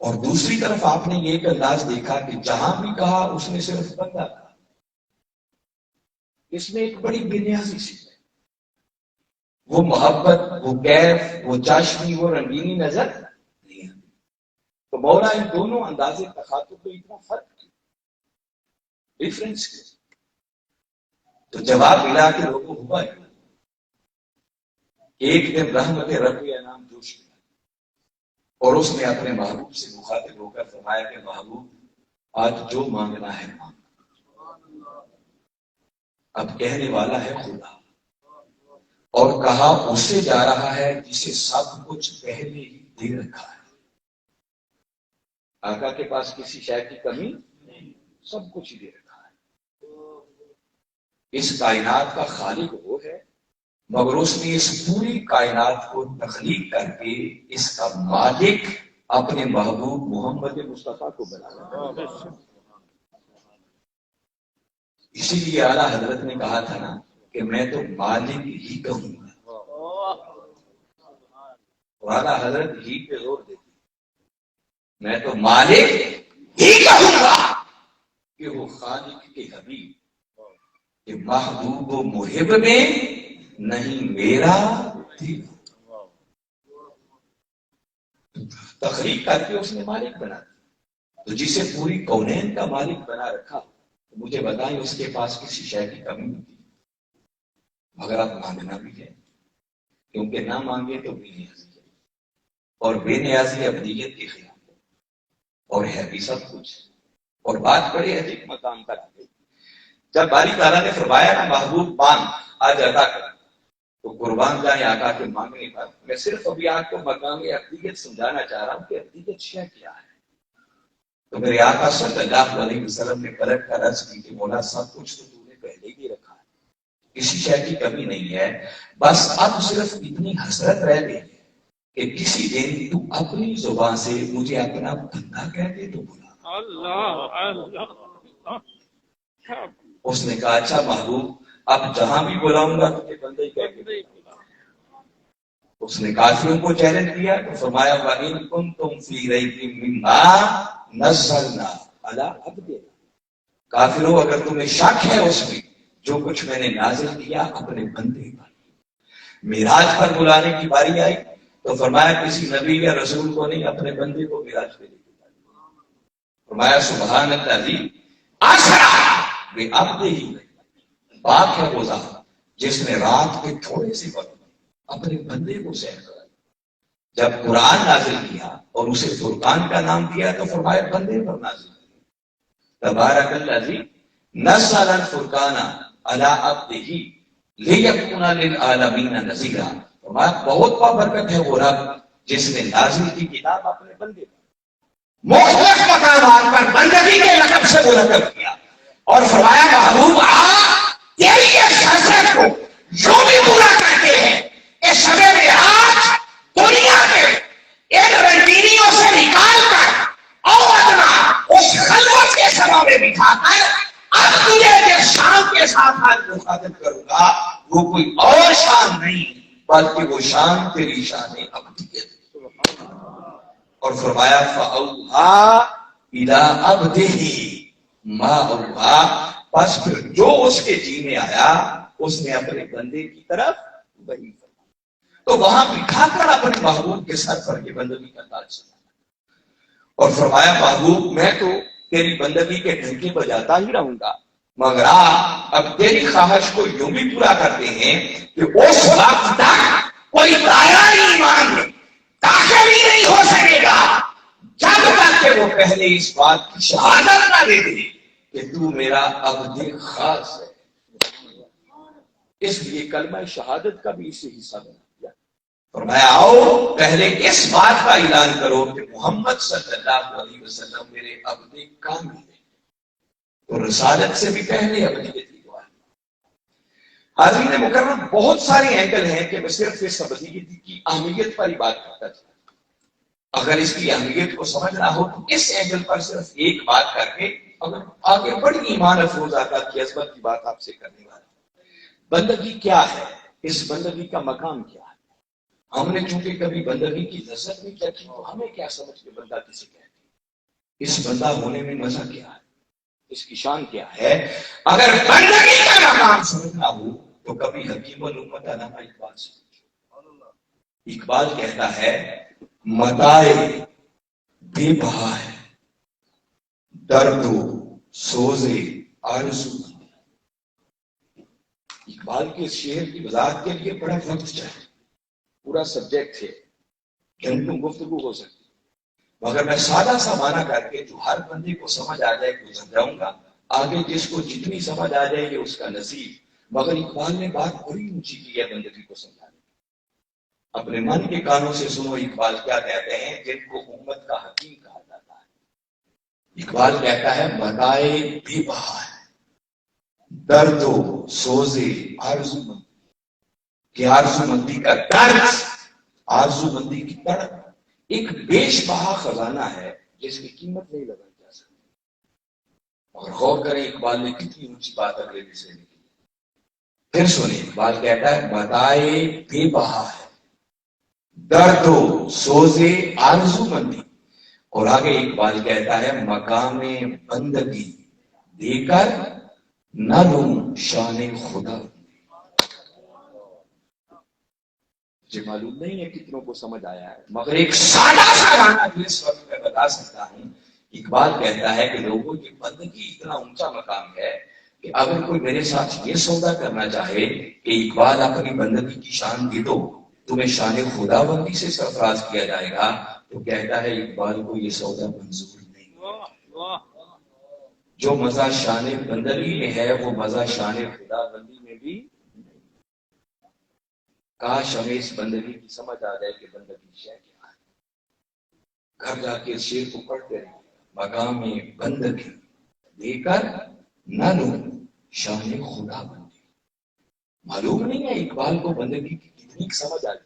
اور دوسری طرف آپ نے یہ ایک انداز دیکھا کہ جہاں بھی کہا اس نے صرف بندہ کہا. اس میں ایک بڑی بے نیازی سی ہے. وہ محبت, وہ کیف, وہ چاشنی, وہ رنگینی نظر نہیں آتی. تو مولا ان دونوں انداز تخاطب میں اتنا فرق کیا, ڈفرنس کیا؟ تو جواب ملا کہ لوگوں ہوا ہے ایک دن رحمت رب انعام جوش میں اور اس نے اپنے محبوب سے مخاطب ہو کر فرمایا کہ محبوب آج جو مانگنا ہے مانگ. اب کہنے والا ہے خدا اور کہا اس سے جا رہا ہے جسے سب کچھ پہلے ہی دے رکھا ہے. آقا کے پاس کسی شے کی کمی نہیں, سب کچھ ہی دے رکھا ہے. اس کائنات کا خالق وہ ہے مگر اس نے اس پوری کائنات کو تخلیق کر کے اس کا مالک اپنے محبوب محمد مصطفیٰ کو بنایا. اسی لیے اعلیٰ حضرت نے کہا تھا نا کہ میں تو مالک ہی کہوں گا, اور اعلیٰ حضرت ہی پہ زور دیتی, میں تو مالک ہی کہوں گا کہ وہ خالق کے حبیب کہ محبوب و محب میں نہیں میرا دل. تخلیق کر کے اس نے مالک بنا دیا. تو جسے پوری کونین کا مالک بنا رکھا تو مجھے بتائیں اس کے پاس کسی شے کی کمی نہیں تھی. مگر اب مانگنا بھی ہے کیونکہ نہ مانگے تو بے نیازی ہے, اور بے نیازی ابدیت کے خلاف ہے اور ہے بھی سب کچھ. اور بات بڑے عجیب مقام پر آ گئی. جب باری تعالیٰ نے فرمایا نا محبوب مانگ آج عطا کر, تو قربان جائیں آقا کے مانگنے پر. میں صرف ابھی آپ کو مقام ابدیت سمجھانا چاہ رہا ہوں کہ ابدیت شے کیا ہے. تو میرے آقا صلی اللہ علیہ وسلم نے پلٹ کر عرض کی کہ مولا سب کچھ تو تو نے پہلے ہی دے رکھا ہے، کسی شے کی کمی نہیں ہے، بس اب صرف اتنی حسرت رہ گئی ہے کہ کسی دن تو اپنی زبان سے مجھے اپنا بندہ کہتے تو بلا۔ اس نے کہا اچھا محبوب اب جہاں بھی بلاؤں گا تجھے بندہ ہی کہہ کے۔ اس نے کافروں کو چیلنج کیا تو فرمایا وَإِن كُنتُمْ فِي رَيْبٍ مِّمَّا نَزَّلْنَا عَلَىٰ عَبْدِنَا، کافروں اگر تمہیں شک ہے اس میں جو کچھ میں نے نازل کیا اپنے بندے پر۔ معراج پر بلانے کی باری آئی تو فرمایا کسی نبی یا رسول کو نہیں، اپنے بندے کو معراج پہ لے کے جانا۔ فرمایا سبحان الذی اسریٰ بعبدہ، پاک ہے وہ ذات جس نے رات کے تھوڑے سے وقت میں اپنے بندے کو سیر کرا۔ جب قرآن نازل کیا اور اسے فرقان کا نام دیا تو فرمایا بندے پر نازل کیا۔ تبارک الذی نزل الفرقان علی عبدہ لیکون للعالمین نذیرا، فرمایا بہت بابرکت ہے وہ رب جس نے نازل کی کتاب اپنے بندے پر، مختلف مقامات پر بندگی کے لقب سے منعقد کیا، اور فرمایا محبوب تیری اس حسرت کو جو بھی پورا کرتے ہیں اس شب معراج دنیا کے ان رنگینیوں سے نکال کر اور ادنا اس خلوت کے سبا میں بٹھا کر اب تجھے جس شان کے ساتھ آج مخاطب کروں گا وہ کوئی اور شان نہیں بلکہ وہ شان تیری شان عبدیت۔ اور فرمایا فَأَوْحَىٰ إِلَىٰ عَبْدِهِ مَا أَوْحَىٰ، بس پھر جو اس کے جی میں آیا اس نے اپنے بندے کی طرف وہی فرمایا۔ تو وہاں بٹھا کر اپنے محبوب کے سر پر یہ بندگی کا تاج سجایا اور فرمایا محبوب میں تو تیری بندگی کے ڈھنکے بجاتا ہی رہوں گا، مگر اب تیری خواہش کو یوں بھی پورا کرتے ہیں کہ اس وقت تک کوئی دائرہ ایمان میں داخل ہی نہیں ہو سکے گا جب تک کہ وہ پہلے اس بات کی شہادت نہ دے دے کہ تو میرا عبد خاص ہے۔ اس لیے کلمہ شہادت کا بھی اسی حصہ بنا دیا۔ فرمایا آؤ پہلے اس بات کا اعلان کرو کہ محمد صلی اللہ علیہ وسلم میرے عبد کامل ہے۔ تو رسالت سے بھی پہلے ابدیت کی دعا۔ حاضرین مکرم بہت سارے اینگل ہیں کہ میں صرف اس ابدیت کی اہمیت پر ہی بات کرتا تھا۔ اگر اس کی اہمیت کو سمجھنا ہو تو اس اینگل پر صرف ایک بات کر کے اگر آگے بڑی ایمان افروز آتا کی عظمت کی بات آپ سے کرنے والا۔ بندگی کیا ہے؟ اس بندگی کا مقام کیا ہے؟ ہم نے چونکہ کبھی بندگی کی لذت نہیں کیا تو ہمیں کیا سمجھ کے بندہ کسے کہتے ہیں؟ اس بندہ ہونے میں مزہ کیا ہے؟ اس کی شان کیا ہے؟ اگر بندگی کا مقام سمجھنا ہو تو کبھی حکیم الامت علامہ اقبال سے۔ اقبال کہتا ہے متائے بے بہا ہے درد و سوزے آرزو۔ اقبال کے اس شعر کی وضاحت کے لیے بڑا وقت چاہیے، پورا سبجیکٹ ہے، گھنٹوں گفتگو ہو سکتی، مگر میں سادہ سا معنی کر کے جو ہر بندے کو سمجھ آ جائے گزر جاؤں گا، آگے جس کو جتنی سمجھ آ جائے گی اس کا نصیب۔ مگر اقبال نے بات بڑی اونچی کی ہے بندگی کو سمجھانے۔ اپنے من کے کانوں سے سنو اقبال کیا کہتے ہیں جن کو امت کا حکیم کہا جاتا ہے۔ اقبال کہتا ہے متائے بے بہا ہے درد و سوزے آرزو مندی، کہ آرزو مندی کا درد، آرزو مندی کی تڑپ ایک بیش بہا خزانہ ہے جس کی قیمت نہیں لگائی جا سکتی۔ اور غور کریں اقبال نے کتنی اونچی بات اگلے سے لکھی۔ پھر سنیں اقبال کہتا ہے متائے بے بہا ہے درد و سوزے آرزو مندی، اور آگے اقبال کہتا ہے مقام بندگی دے کر نہ لوں شان خدا۔ مجھے معلوم نہیں ہے کتنوں کو سمجھ آیا ہے، مگر ایک سادہ سا گانا جو اس وقت میں بتا سکتا ہوں۔ اقبال کہتا ہے کہ لوگوں کی بندگی اتنا اونچا مقام ہے کہ اگر کوئی میرے ساتھ یہ سودا کرنا چاہے کہ اقبال اپنی بندگی کی شان دے دو تمہیں شان خدا بندی سے سرفراز کیا جائے گا، تو کہتا ہے اقبال کو یہ سودا منظور نہیں۔ جو مزہ شان بندگی میں ہے وہ مزہ شان خدا بندی میں بھی۔ کاش ہمیں اس بندگی کی سمجھ آ جائے کہ بندگی شے کیا ہے۔ گھر جا کے اس شعر کو پڑھتے رہیں، مقام بندگی دے کر نہ لوں شان خدا بندی. معلوم نہیں ہے اقبال کو بندگی کی کتنی سمجھ آئی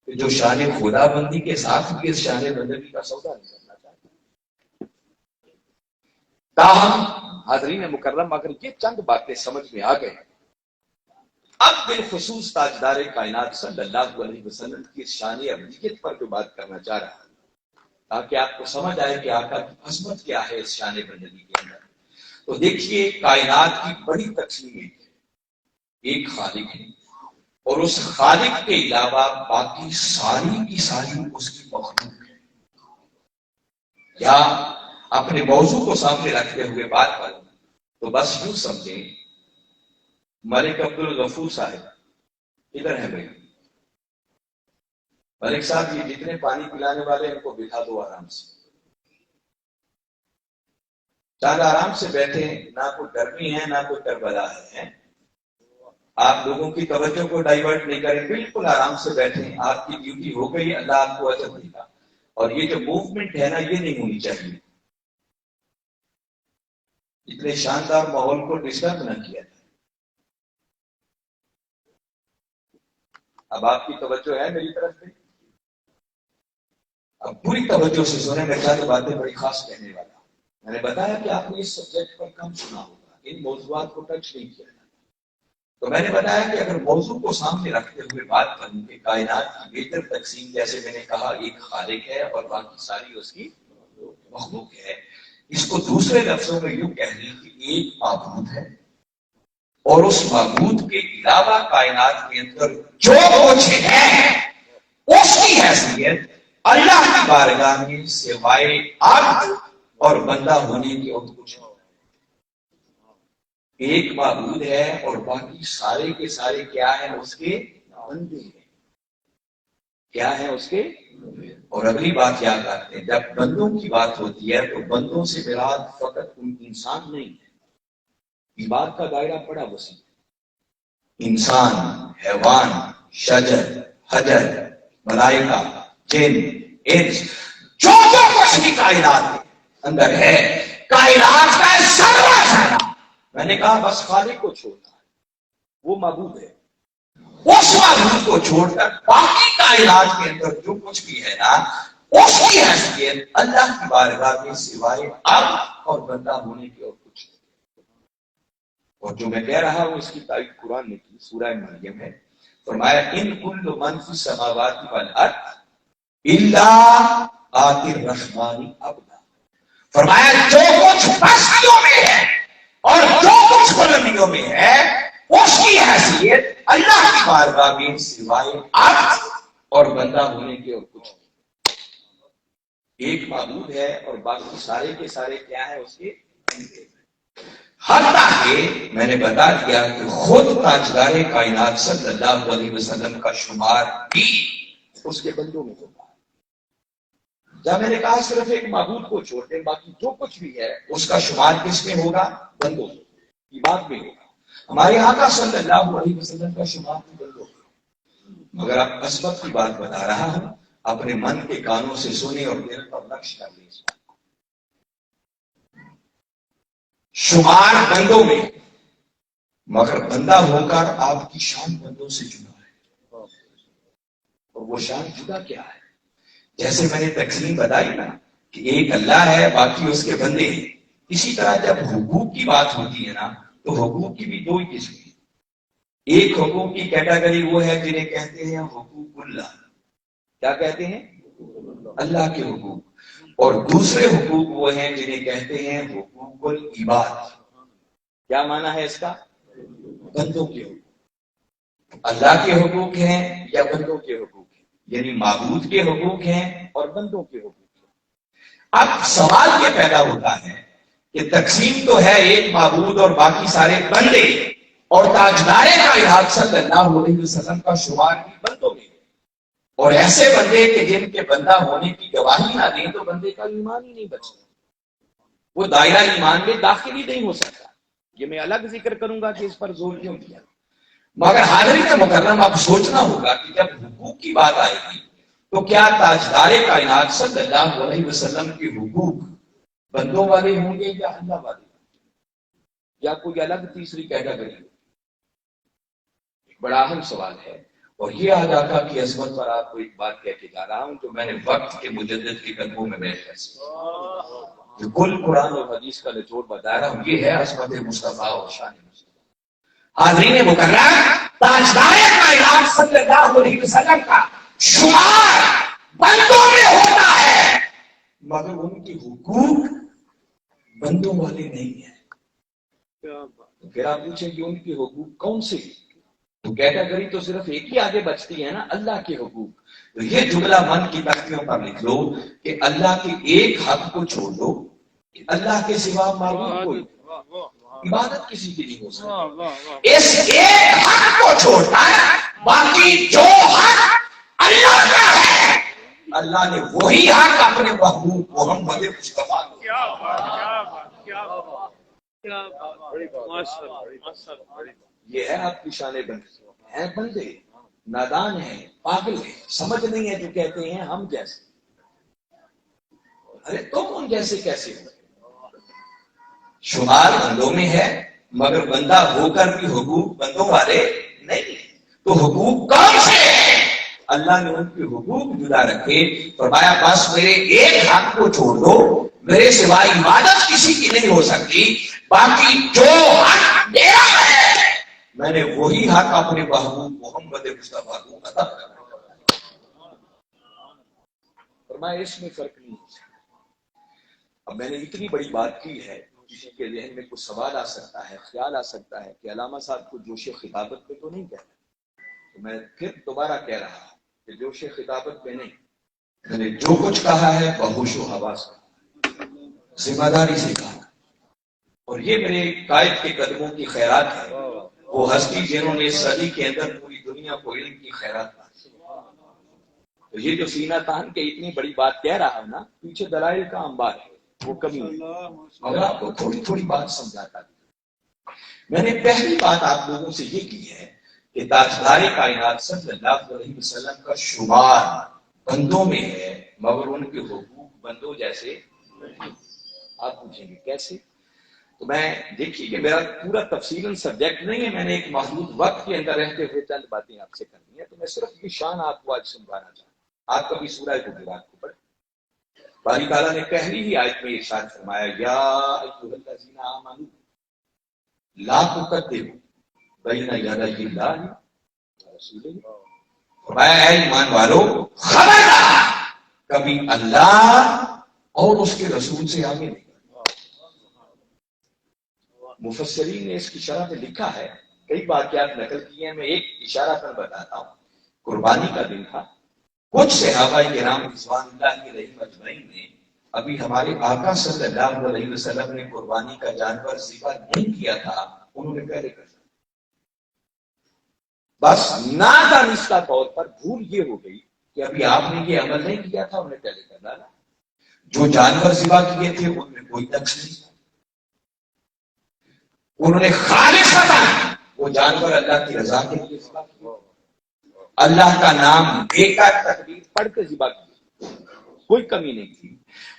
کہ جو شان خدا بندی کے ساتھ بھی اس شان بندگی کا سودا نہیں کرنا چاہتا. تاہم حاضرین مکرم اگر یہ چند باتیں سمجھ میں آ گئے، اب بالخصوص تاجدار کائنات صلی اللہ علیہ وسلم کی شان ابدیت پر جو بات کرنا چاہ رہا ہوں تاکہ آپ کو سمجھ آئے کہ آقا کی عظمت کیا ہے اس شان بندگی کے اندر. تو دیکھیے کائنات کی بڑی تقسیم ہے، ایک خالق ہے اور اس خالق کے علاوہ باقی ساری کی ساری اس کی مخلوق ہے. یا اپنے موضوع کو سامنے رکھتے ہوئے بات کروں تو بس یوں سمجھیں، ملک عبدالغفور صاحب ادھر ہے بھائی، ملک صاحب یہ جتنے پانی پلانے والے ان کو بٹھا دو آرام سے، چاند آرام سے بیٹھے، نہ کوئی گرمی ہے نہ کوئی کربلا ہے. آپ لوگوں کی توجہ کو ڈائیورٹ نہیں کریں، بالکل آرام سے بیٹھیں. آپ کی ڈیوٹی ہو گئی، اللہ آپ کو اجر دے گا. اور یہ جو موومنٹ ہے نا یہ نہیں ہونی چاہیے. اتنے شاندار ماحول کو ڈسٹرب نہ کیا جائے. اب آپ کی توجہ ہے میری طرف سے؟ اب پوری توجہ سے سنیں، میں چند باتیں بڑی خاص کہنے والا ہوں. میں نے بتایا کہ آپ نے اس سبجیکٹ پر کم سنا ہوگا، ان موضوعات کو ٹچ نہیں کیا. تو میں نے بتایا کہ اگر موضوع کو سامنے رکھتے ہوئے بات کروں کہ کائنات کی بہتر تقسیم، جیسے میں نے کہا ایک خالق ہے اور باقی ساری اس کی مخلوق ہے، اس کو دوسرے لفظوں میں یوں کہہ لیں کہ ایک معبود ہے اور اس معبود کے علاوہ کائنات کے اندر جو کچھ ہے اس کی حیثیت اللہ کی بارگاہ میں سوائے عبد اور بندہ ہونے کی اور کچھ نہیں. ایک معبود ہے اور باقی سارے کے سارے کیا ہیں؟ اس کے بندے ہیں. کیا ہے اس کے؟ اور اگلی بات یاد رکھتے ہیں، جب بندوں کی بات ہوتی ہے تو بندوں سے مراد فقط ان انسان نہیں ہے، بات کا دائرہ بڑا وسیع ہے. انسان، حیوان، شجر، حجر، ملائکہ، جن، انس، جو کچھ بھی کائنات اندر ہے، کائنات کا سارا. میں نے کہا بس خالق کو چھوڑنا ہے، وہ معبود ہے. اس معبود کو چھوڑ کر باقی کائنات کے اندر جو کچھ بھی ہے نا اس کی حیثیت اللہ کی بارگاہ میں سوائے عبد اور بندہ ہونے کی اور کچھ نہیں. اور جو میں کہہ رہا ہوں اس کی تائید قرآن نے کی، سورہ مریم ہے. فرمایا ان کل من فی السماوات والارض الا آتی الرحمن عبدا. فرمایا جو کچھ بستیوں میں ہے اور جو کچھ بلندیوں میں ہے اس کی حیثیت اللہ کی بارگاہ میں سوائے عبد اور بندہ ہونے کے اور کچھ نہیں. ایک معبود ہے اور باقی سارے کے سارے کیا ہے؟ اس کے بندے. حتیٰ کہ میں نے بتا دیا کہ خود تاجدار کائنات صلی اللہ علیہ وسلم کا شمار بھی اس کے بندوں میں ہوگا. جب میں نے کہا صرف ایک معبود کو چھوڑ دیں، باقی جو کچھ بھی ہے اس کا شمار کس میں ہوگا؟ بندوں میں. یہ بات میں ہوگا. ہمارے آقا صلی اللہ علیہ وسلم کا شمار بھی بندوں میں. مگر اب عصمت کی بات بتا رہا ہوں، اپنے من کے کانوں سے سنیں اور دل پر نقش کر لیں. شمار بندوں میں، مگر بندہ ہو کر آپ کی شان بندوں سے جدا ہے. اور وہ شان جدا کیا ہے؟ جیسے میں نے تقسیم بتائی نا کہ ایک اللہ ہے باقی اس کے بندے ہیں، اسی طرح جب حقوق کی بات ہوتی ہے نا تو حقوق کی بھی دو ہی قسم ہیں. ایک حقوق کی کیٹیگری وہ ہے جنہیں کہتے ہیں حقوق اللہ. کیا کہتے ہیں؟ اللہ کے حقوق. اور دوسرے حقوق وہ ہیں جنہیں کہتے ہیں حقوق العباد. کیا معنی ہے اس کا؟ بندوں کے حقوق. اللہ کے حقوق ہیں یا بندوں کے حقوق ہیں؟ یعنی معبود کے حقوق ہیں اور بندوں کے حقوق ہیں. اب سوال یہ پیدا ہوتا ہے کہ تقسیم تو ہے ایک معبود اور باقی سارے بندے، اور تاجدار کائنات صلی اللہ علیہ وسلم کا شمار بھی بندوں میں. اور ایسے بندے کہ جن کے بندہ ہونے کی گواہی نہ دیں تو بندے کا ایمان ہی نہیں بچتا، وہ دائرہ ایمان میں داخل ہی نہیں ہو سکتا. یہ میں الگ ذکر کروں گا کہ اس پر زور کیوں دیا. مگر حاضرین مکرم اب سوچنا ہوگا کہ جب حقوق کی بات آئے گی تو کیا تاجدار کائنات صلی اللہ علیہ وسلم کے حقوق بندوں والے ہوں گے یا اللہ والے؟ یا کوئی الگ تیسری کیٹیگری؟ بڑا اہم سوال ہے. اور یہ آج آقا کی عظمت پر آپ کو ایک بات کہہ کے جا رہا ہوں جو میں نے وقت کے مجدد کے قدموں میں بیٹھ کر جو کل قرآن اور حدیث کا نچوڑ بتا رہا ہوں. یہ ہے عظمت مصطفیٰ اور شان مصطفیٰ. حاضرین مکرم، تاجدار کائنات صلی اللہ علیہ وسلم کا شمار بندوں میں ہوتا ہے مگر ان کے حقوق بندوں والے نہیں ہیں. تو پھر آپ پوچھیں کہ ان کے حقوق کون سے؟ تو کیٹیگری تو صرف ایک ہی آگے بچتی ہے نا، اللہ کے حقوق. تو یہ جملہ من کی تختیوں پر لکھ لو کہ اللہ کے ایک حق کو چھوڑ دو کہ اللہ کے سوا معبود کوئی عبادت کسی کی نہیں ہو سکتی. اس ایک حق کو چھوڑتا ہے، باقی جو حق اللہ کا ہے اللہ نے وہی حق اپنے محبوب محمد مصطفیٰ کو. یہ ہے آپ کی شان بندے. ہیں بندے نادان ہیں، پاگل ہیں، سمجھ نہیں ہے جو کہتے ہیں ہم جیسے. ارے تم ان جیسے کیسے ہو؟ شمار بندوں میں ہے مگر بندہ ہو کر بھی حقوق بندوں والے نہیں. تو حقوق کون سے ہیں؟ اللہ نے ان کے حقوق جدا رکھے. فرمایا بس میرے ایک حق کو چھوڑ دو، میرے سوا عبادت کسی کی نہیں ہو سکتی، باقی جو حق میرا ہے میں نے وہی حق اپنے محبوب محمد مصطفیٰ کو عطا کیا. فرمایا اس میں فرق نہیں ہو سکتا. اب میں نے اتنی بڑی بات کی ہے، کسی کے ذہن میں کچھ سوال آ سکتا ہے، خیال آ سکتا ہے کہ علامہ صاحب کو جوش خطابت پہ تو نہیں کہتا. تو میں پھر دوبارہ کہہ رہا ہوں کہ جوش خطابت پہ نہیں، میں نے جو کچھ کہا ہے بہوش و حواس ذمہ داری سے کہا. اور یہ میرے قائد کے قدموں کی خیرات ہے، وہ ہستی جنہوں نے صدی کے اندر پوری دنیا کو علم کی خیرات دی. تو یہ جو سینہ تان کے اتنی بڑی بات کہہ رہا ہوں نا، پیچھے دلائل کا انبار ہے، وہ کمی ہے. مگر آپ کو تھوڑی تھوڑی بات سمجھاتا تھا. میں نے پہلی بات آپ لوگوں سے یہ کی ہے کہ تاجدار کائنات صلی اللہ علیہ وسلم کا شمار بندوں میں ہے مگر ان کے حقوق بندوں جیسے. آپ پوچھیں گے کیسے؟ تو میں دیکھیے کہ میرا پورا تفصیل سبجیکٹ نہیں ہے، میں نے ایک محدود وقت کے اندر رہتے ہوئے چند باتیں آپ سے کرنی ہے. تو میں صرف یہ شان آپ کو آج سمجھانا چاہتا ہوں. آپ کبھی سورہ حجرات کو پڑھیں. باری تعالیٰ نے پہلی ہی آیت میں ارشاد فرمایا یا ایھا الذین آمنوا لا تقدموا بین یدی اللہ ورسولہ. فرمایا اے ایمان والو خبردار کبھی اللہ اور اس کے رسول سے آگے نہیں. مفسرین نے اس کی شرح میں لکھا ہے، کئی واقعات نقل کیے ہیں، میں ایک اشارہ پر بتاتا ہوں. قربانی کا دن تھا، کچھ صحابہ کرام رضوان اللہ علیہم اجمعین نے ابھی ہمارے آقا صلی اللہ علیہ وسلم نے قربانی کا جانور ذبح نہیں کیا تھا، انہوں نے پہلے کر دیا. بس نادانستہ طور پر بھول یہ ہو گئی کہ ابھی آپ نے یہ عمل نہیں کیا تھا، انہوں نے پہلے کر ڈالا. جو جانور ذبح کیے تھے ان میں کوئی نقص نہیں، انہوں نے خالصتاً وہ جانور اللہ کی رضا کے لیے ذبح کیا، اللہ کا نام لے کر تکبیر پڑھ کے ذبح کیا، کوئی کمی نہیں تھی.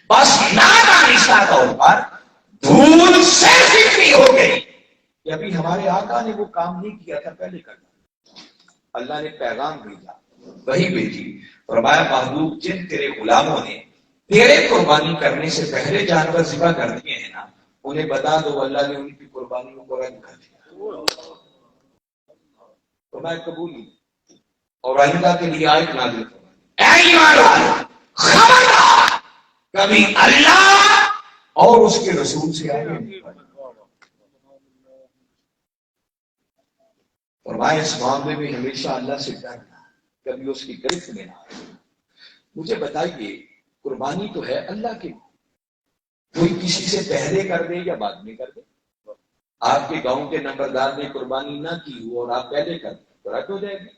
بس نادانستہ طور پر بھول سے فکری ہو گئی کہ ابھی ہمارے آقا نے وہ کام نہیں کیا تھا، پہلے کرنا. اللہ نے پیغام بھیجا، وہی بھیجی. فرمایا محبوب جن تیرے غلاموں نے تیرے قربانی کرنے سے پہلے جانور ذبح کر دیے ہیں نا، انہیں بتا دو اللہ نے ان کی قربانیوں کو رد کر دیا. فرمایا قبول نہیں. اور آئندہ کے لیے آیت نازل فرمائی اے ایمان والو خبردار کبھی اللہ اور اس کے رسول سے آگے نہیں بڑھنا. فرمایا اس معاملے میں ہمیشہ اللہ سے ڈرنا، کبھی اس کی گرفت میں نہ آئے. مجھے بتائیے قربانی تو ہے اللہ کی، کوئی کسی سے پہلے کر دے یا بعد میں کر دے. آپ کے گاؤں کے نمبردار نے قربانی نہ کی ہو اور آپ پہلے کر دیں تو رد ہو جائے گی.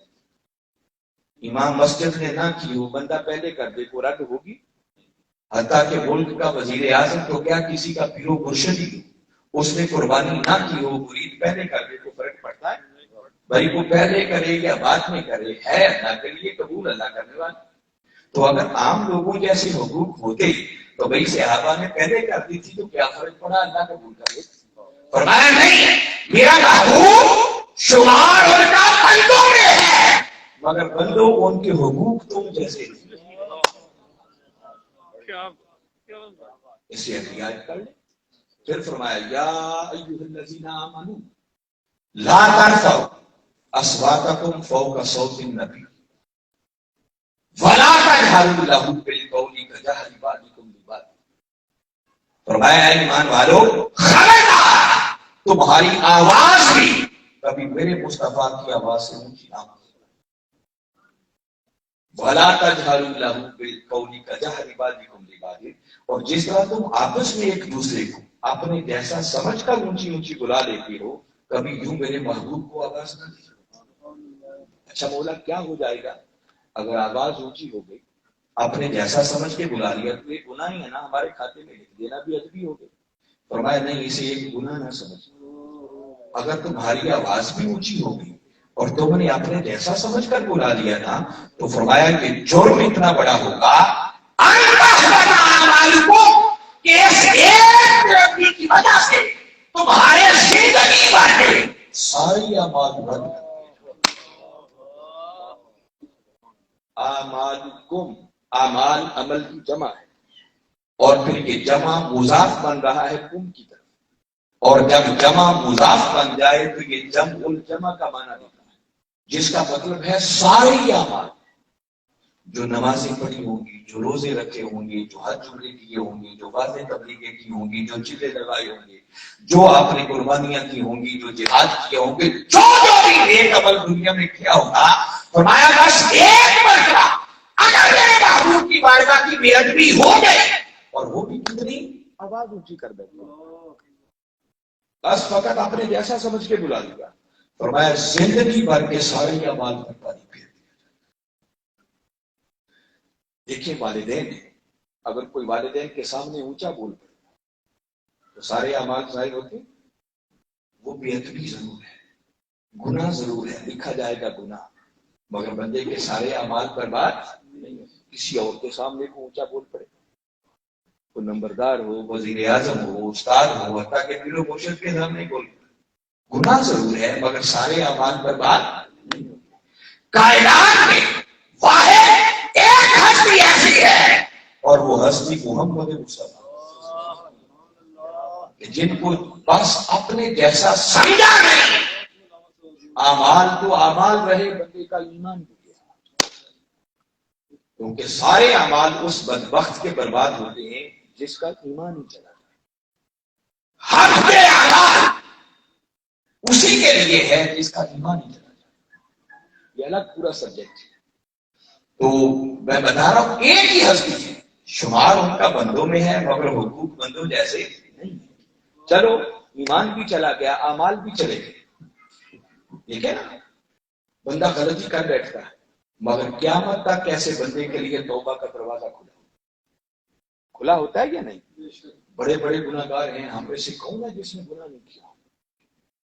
امام مسجد نے نہ کی ہو، بندہ پہلے کر دے تو رد ہوگی. حتیٰ کہ ملک کا وزیر اعظم تو کیا کسی کا پیر و مرشد ہی اس نے قربانی نہ کی ہو، مرید پہلے کر دے تو فرق پڑتا ہے. بھائی وہ پہلے کرے یا بعد میں کرے ہے اللہ کے لیے قبول اللہ کرنے والا. تو اگر عام لوگوں جیسے حقوق ہوتے تو بھائی صحابہ نے پہلے کر دی تھی تو کیا فرق پڑا، اللہ قبول کر لے. فرمایا نہیں، میرا محبوب شمار ان کا بندوں میں ہے، مگر بندوں ان کے حقوق تم جیسے نہیں۔ اسے احتیاط کر لیں۔ پھر فرمایا یا ایھا الذین آمنوا لا ترفعوا اصواتکم فوق صوت النبی ولا تجہروا لہ بالقول کجہر بعضکم لبعض۔ فرمایا اے ایمان والو، خبردار تمہاری آواز بھی کبھی میرے مصطفیٰ کی آواز سے اونچی نہ ہو۔ وَلَا تَجْهَرُوا لَهُ بِالْقَوْلِ كَجَهْرِ بَعْضِكُمْ لِبَعْضٍ، اور جس طرح تم آپس میں ایک دوسرے کو اپنے جیسا سمجھ کر اونچی اونچی بلا لیتے ہو، کبھی یوں میرے محبوب کو آواز نہ دی۔ اچھا مولا کیا ہو جائے گا اگر آواز اونچی ہو گئی، اپنے جیسا سمجھ کے بلا لیا تو یہ گناہ ہی ہے نا، ہمارے کھاتے میں لکھ دینا بھی ادبی ہو گئی۔ فرمایا نہیں، اسے ایک گناہ نہ سمجھ، اگر تمہاری آواز بھی اونچی ہو گئی اور تم نے اپنے جیسا سمجھ کر بلا لیا نا، تو فرمایا کہ جرم اتنا بڑا ہوگا کہ اس ایک غلطی کی وجہ سے تمہارے زندگی بھر میں ساری اعمال بن گئے۔ اعمالکم، اعمال عمل کی جمع ہے، اور پھر یہ جمع مضاف بن رہا ہے کم کی طرف، اور جب جمع مضاف بن جائے تو یہ جمع الجمع کا معنی دیتا ہے، جس کا مطلب ہے ساری اعمال، جو نمازیں پڑھی ہوں گی، جو روزے رکھے ہوں گے، جو حج عمرے کیے ہوں گے، جو واضح تبلیغیں کی ہوں گی، جو چلے لگائے ہوں گے، جو آپ نے قربانیاں کی ہوں گی، جو جہاد کیے ہوں گے، جو بھی نیک عمل دنیا میں کیا ہوگا، فرمایا بس ایک مرتبہ اگر میرے محبوب کی بارگاہ کی میت بھی ہو گئی، اور وہ بھی کتنی آواز اونچی کر بیٹھے، بس فقط اپنے جیسا سمجھ کے بلا لیا، فرمایا زندگی بھر کے سارے اعمال پر پانی پھیر دیا۔ دیکھیں والدین ہیں، اگر کوئی والدین کے سامنے اونچا بول پڑے تو سارے اعمال ظاہر ہوتے، وہ بے ادبی ضرور ہے، گناہ ضرور ہے، لکھا جائے گا گناہ، مگر بندے کے سارے اعمال پر بات نہیں ہوتی۔ کسی اور کے سامنے کو اونچا بول پڑے، کوئی نمبردار ہو، وزیر اعظم ہو، استاد ہو، حتیٰ کہ پیر و مرشد کے سامنے بول گناہ ضرور ہے، مگر سارے اعمال پر بات نہیں ہوتی۔ کائنات میں واحد ایک ہستی ایسی ہے، اور وہ ہستی محمد مصطفیٰ، جن کو بس اپنے جیسا سمجھا نہیں، اعمال تو اعمال رہے، بندے کا ایمان بھی گیا، کیونکہ سارے اعمال اس بدبخت کے برباد ہوتے ہیں جس کا ایمان ہی چلا جائے۔ حق کے اعمال اسی کے لیے ہے جس کا ایمان ہی چلا جائے۔ یہ الگ پورا سبجیکٹ ہے۔ تو میں بتا رہا ہوں ایک ہی ہستی ہے، شمار ان کا بندوں میں ہے، مگر حقوق بندوں جیسے نہیں ہے۔ چلو ایمان بھی چلا گیا، اعمال بھی چلے گئے، ٹھیک ہے نا، بندہ غلطی کر بیٹھتا ہے، مگر قیامت تک کیسے بندے کے لیے توبہ کا دروازہ کھلا ہوتا ہے یا نہیں؟ بڑے بڑے گناہ گار ہیں، ہم میں سے کون ہے جس نے گناہ نہیں کیا؟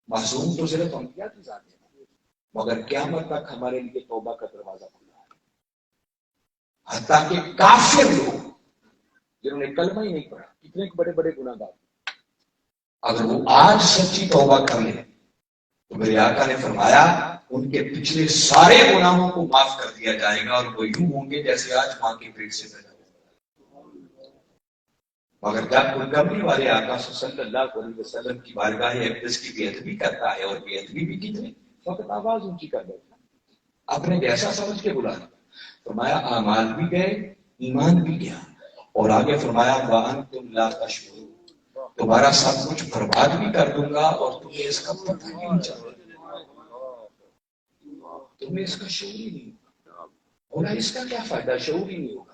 معصوم تو صرف انبیاء کی ذات ہے، مگر قیامت تک ہمارے لیے توبہ کا دروازہ کھلا ہے۔ حتیٰ کہ کافر لوگ جنہوں نے کلمہ ہی نہیں پڑھا، کتنے بڑے بڑے گناہ گار، اگر وہ آج سچی توبہ کر لیں تو میرے آقا نے فرمایا ان کے پچھلے سارے گناہوں کو معاف کر دیا جائے گا، اور وہ یوں ہوں گے جیسے آج ماں کے پیٹ سے پیدا ہوئے۔ مگر جب کوئی کملی والے آقا صلی اللہ علیہ وسلم کی بارگاہ اقدس کی بے ادبی کرتا ہے، اور بے ادبی بھی کتنی، فقط آواز اونچی کر بیٹھا، اپنے جیسا سمجھ کے بلا لیا، فرمایا اعمال بھی گئے، ایمان بھی گیا، اور آگے فرمایا وَأَنْتُمْ لَا تَشْعُرُونَ، تمہارا سب کچھ برباد بھی کر دوں گا اور تمہیں اس کا پتہ بھی نہیں چلے گا، تمہیں اس کا شعور ہی نہیں ہوگا۔ بولا اس کا کیا فائدہ، شعور ہی نہیں ہوگا؟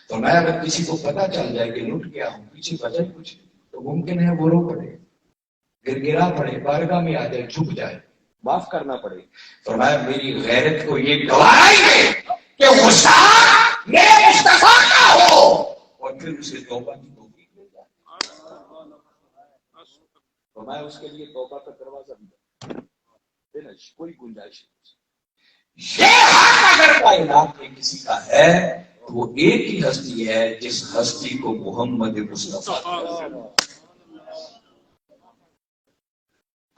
فرمایا اگر کسی کو پتہ چل جائے کہ لٹ گیا ہوں، پیچھے وجہ کچھ تو ممکن ہے وہ رو پڑے، گر گرا پڑے، بارگاہ میں آ جائے، جھک جائے، معاف کرنا پڑے۔ فرمایا میری غیرت کو یہ گواہی دے کہ غصہ میرے مصطفیٰ کا ہو، اور پھر اسے توبہ کی توفیق مل جائے۔ فرمایا اس کے لیے توبہ کا دروازہ بھی ہے، کوئی گنجائش نہیں۔ یہ حق اگر کائنات میں کسی کا ہے تو وہ ایک ہی ہستی ہے، جس ہستی کو محمد مصطفیٰ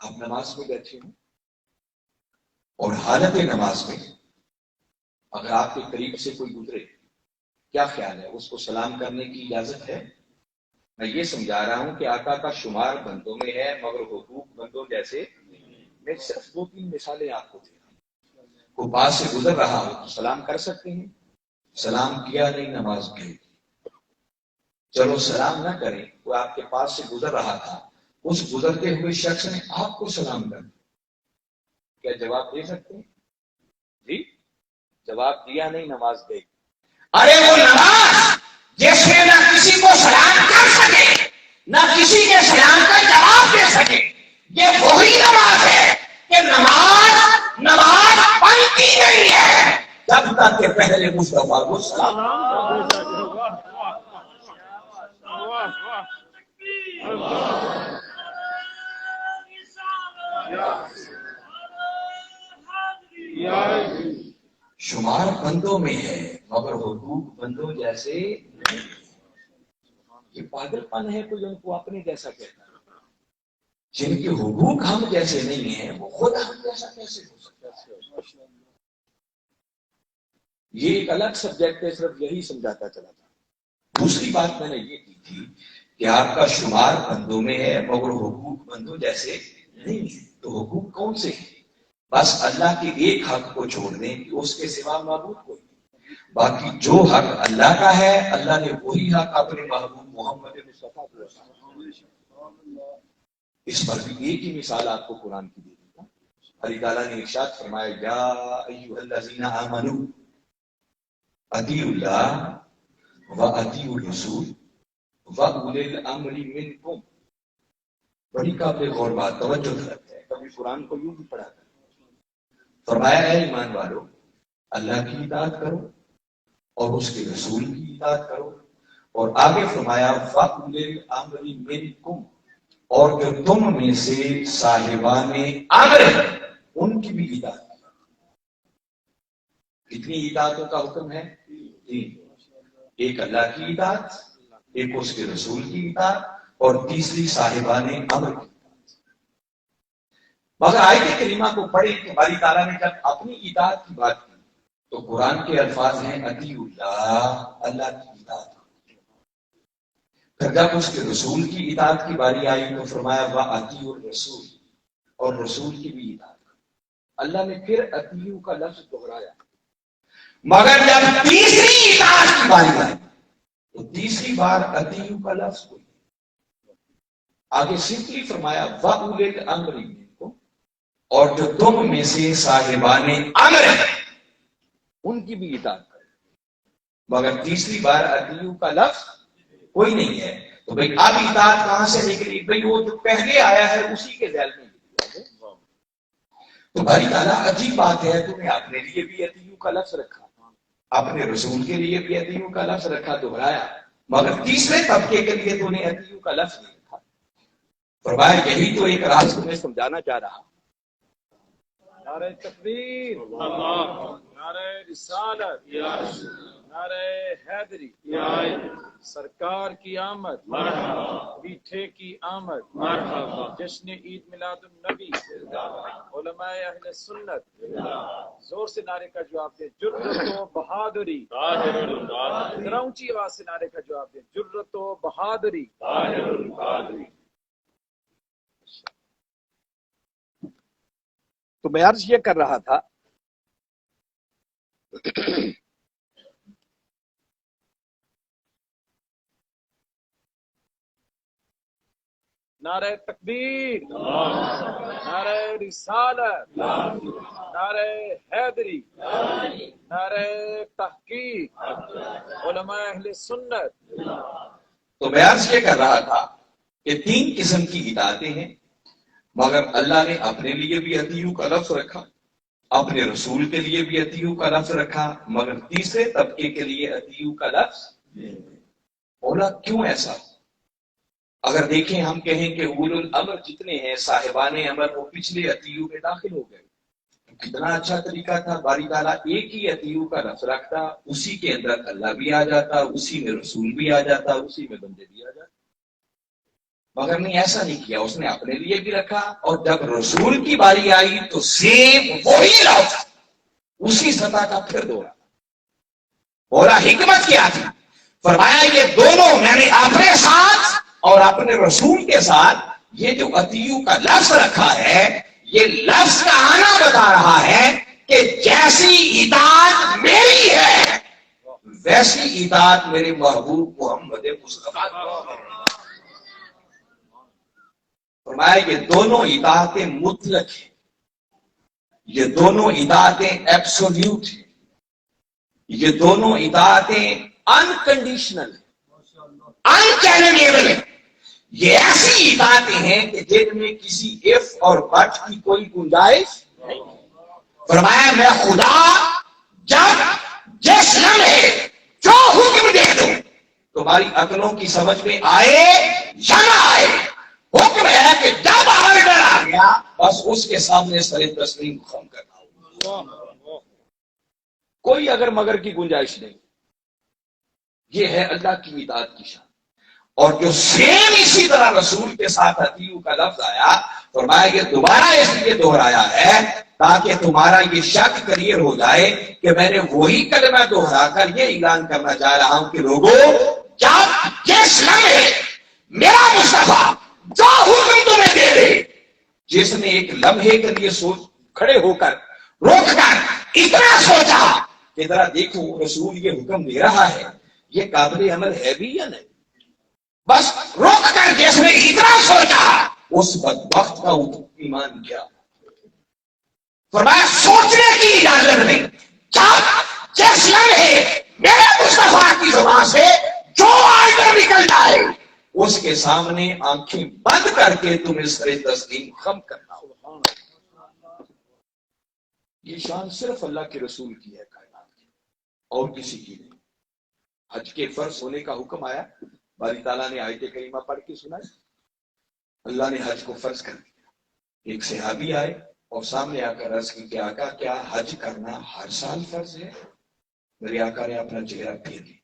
آپ نماز میں بیٹھے ہوں اور حالت نماز میں اگر آپ کے قریب سے کوئی گزرے، کیا خیال ہے، اس کو سلام کرنے کی اجازت ہے؟ میں یہ سمجھا رہا ہوں کہ آقا کا شمار بندوں میں ہے مگر حقوق بندوں جیسے نہیں۔ میں صرف 2-3 مثالیں آپ کو دے رہا ہوں۔ کوئی پاس سے گزر رہا ہو تو سلام کر سکتے ہیں، سلام کیا نہیں، نماز گئی۔ چلو سلام نہ کریں، وہ آپ کے پاس سے گزر رہا تھا، اس گزرتے ہوئے شخص نے آپ کو سلام کر دیا، کیا جواب دے سکتے ہیں؟ جی جواب دیا نہیں، نماز گئی۔ ارے وہ نماز جس میں نہ کسی کو سلام کر سکے نہ کسی کے سلام کا جواب دے سکے، یہ وہی نماز ہے کہ نماز بنتی نہیں ہے جب تک کہ پہلے مصطفیٰ کو سلام۔ شمار بندوں میں ہے مگر حقوق بندوں جیسے نہیں۔ یہ پاگل پن ہے، کوئی ان کو اپنے جیسا کہتا ہے۔ جن کے حقوق ہم جیسے نہیں ہیں وہ خود ہم جیسا کیسے ہو سکتا ہے؟ یہ ایک الگ سبجیکٹ ہے، صرف یہی سمجھاتا چلا تھا۔ دوسری بات میں نے یہ کی تھی کہ آپ کا شمار بندوں میں ہے مگر حقوق بندوں جیسے نہیں ہے۔ تو حقوق کون سے ہیں؟ بس اللہ کے ایک حق کو چھوڑ دیں کہ اس کے سوا معبود کوئی نہیں، باقی جو حق اللہ کا ہے اللہ نے وہی حق اپنے محبوب محمد مصطفیٰ کو عطا کیا۔ اس پر بھی ایک ہی مثال آپ کو قرآن کی دے دیتا۔ اللہ تعالیٰ نے ارشاد فرمایا، یا ایھا الذین آمنوا اطیعوا اللہ و اطیعوا الرسول و اولی الامر منکم۔ بڑی قابل غور بات، توجہ کرتے ہیں۔ کبھی قرآن کو یوں بھی پڑھا کر فرمایا ہے ایمان والو، اللہ کی اطاعت کرو اور اس کے رسول کی اطاعت کرو، اور آگے فرمایا وَأُولِي الْأَمْرِ مِنْكُمْ، اور جو تم میں سے صاحبان امر ان کی بھی اطاعت کرو۔ کتنی اطاعتوں کا حکم ہے؟ 3، ایک اللہ کی اطاعت، ایک اس کے رسول کی اطاعت، اور تیسری صاحبان امر کی۔ مگر آیت کریمہ کو پڑھیں کہ باری تعالیٰ نے جب اپنی اطاعت کی بات کی تو قرآن کے الفاظ ہیں اطیعوا اللہ، اللہ کی اطاعت۔ پھر جب اس کے رسول کی اطاعت کی باری آئی تو فرمایا وَأَطِیعُوا الرَّسُولَ، اور رسول کی بھی اطاعت۔ اللہ نے پھر اطیعوا کا لفظ دہرایا، مگر جب تیسری اطاعت کی باری آئی تو تیسری بار اطیعوا کا لفظ کوئی، آگے سمپلی فرمایا وَأُولِي الْأَمْرِ مِنْكُمْ، اور جو تم میں سے صاحبان امر ہیں ان کی بھی اطاعت کرو۔ مگر تیسری بار اطیعوا کا لفظ کوئی نہیں ہے۔ تو بھئی اب اطاعت کہاں سے نکلی؟ بھئی وہ جو پہلے آیا ہے اسی کے ذیل میں نکلا ہے۔ تو بھائی تعالیٰ عجیب بات ہے، تم نے اپنے لیے بھی اطیعوا کا لفظ رکھا، اپنے رسول کے لیے بھی اطیعوا کا لفظ رکھا، دہرایا، مگر تیسرے طبقے کے لیے تو نے اطیعوا کا لفظ نہیں رکھا۔ فرمایا یہی تو ایک راز تمہیں سمجھانا چاہ رہا۔ نعرہ تکبیر، نعرہ رسالت، نعرہ حیدری، سرکار کی آمد، میٹھے کی آمد، جشن عید میلاد النبی، علماء اہل سنت، زور سے نعرے کا جواب دیں، جرت و بہادری، ذرا اونچی آواز سے نعرے کا جواب دیں، جرت و بہادری۔ تو میں عرض یہ کر رہا تھا نعرہ تکبیر، نعرہ رسالت، نعرہ حیدری، نعرہ تحقیق، علماء اہل سنت۔ تو میں عرض یہ کر رہا تھا کہ 3 قسم کی اطاعتیں ہیں، مگر اللہ نے اپنے لیے بھی اطیعوا کا لفظ رکھا، اپنے رسول کے لیے بھی اطیعوا کا لفظ رکھا، مگر تیسرے طبقے کے لیے اطیعوا کا لفظ بولا۔ کیوں ایسا؟ اگر دیکھیں ہم کہیں کہ اولو الامر جتنے ہیں صاحبان امر وہ پچھلے اطیعوا میں داخل ہو گئے، کتنا اچھا طریقہ تھا، باری تعالیٰ ایک ہی اطیعوا کا لفظ رکھتا، اسی کے اندر اللہ بھی آ جاتا، اسی میں رسول بھی آ جاتا، اسی میں بندے بھی آ جاتے۔ مگر نہیں، ایسا نہیں کیا، اس نے اپنے لیے بھی رکھا، اور جب رسول کی باری آئی تو سیم وہی لفظ اسی سطح کا پھر دوہرا۔ بولا حکمت کیا تھی؟ فرمایا یہ دونوں، میں نے اپنے ساتھ اور اپنے رسول کے ساتھ یہ جو اتیو کا لفظ رکھا ہے، یہ لفظ کا آنا بتا رہا ہے کہ جیسی اطاعت میری ہے ویسی اطاعت میرے محبوب محمد مصطفیٰ کی۔ فرمایا یہ دونوں اطاعتیں مطلق ہیں، یہ دونوں اطاعتیں ایبسولیوٹ ہیں، یہ دونوں اطاعتیں انکنڈیشنل ہیں، انچیلنجیبل ہیں۔ یہ ایسی اطاعتیں ہیں کہ جن میں کسی اف اور بٹ کی کوئی گنجائش نہیں۔ فرمایا میں خدا جب جس لمحے جو حکم دے دوں تمہاری عقلوں کی سمجھ میں آئے یا نہ آئے، حکم ہے کہ جب آرڈر آ گیا بس اس کے سامنے سر تسلیم خم کرنا ہوگا، کوئی اگر مگر کی گنجائش نہیں۔ یہ ہے اللہ کی اطاعت کی شان۔ اور جو سیم اسی طرح رسول کے ساتھ اتیو کا لفظ آیا، فرمایا یہ دوبارہ اس لیے دہرایا ہے تاکہ تمہارا یہ شک کلیئر ہو جائے کہ میں نے وہی کلمہ دوہرا کر یہ اعلان کرنا چاہ رہا ہوں کہ لوگوں جب جس لمحے میرا مصطفیٰ جو حکم تمہیں دے دے، جس نے ایک لمحے کے لیے سوچ کھڑے ہو کر روک کر اتنا سوچا کہ ذرا دیکھو رسول یہ حکم دے رہا ہے یہ قابل عمل ہے بھی یا نہیں، بس روک کر جس نے اتنا سوچا اس بدبخت کا ایمان کیا؟ فرمایا سوچنے کی اجازت نہیں، جس لمحے میرے مصطفیٰ کی زبان سے جو آرڈر نکل جائے اس کے سامنے آنکھیں بند کر کے تمہیں سر تسلیم خم کرنا ہوگا۔ یہ شان صرف اللہ کے رسول کی ہے کائنات کی، اور کسی کی نہیں۔ حج کے فرض ہونے کا حکم آیا، باری تعالیٰ نے آیت کریمہ پڑھ کے سنائی، اللہ نے حج کو فرض کر دیا۔ ایک صحابی آئے اور سامنے آ کر عرض کی کہ آقا کیا حج کرنا ہر سال فرض ہے؟ میرے آقا نے اپنا چہرہ پھیر لیا،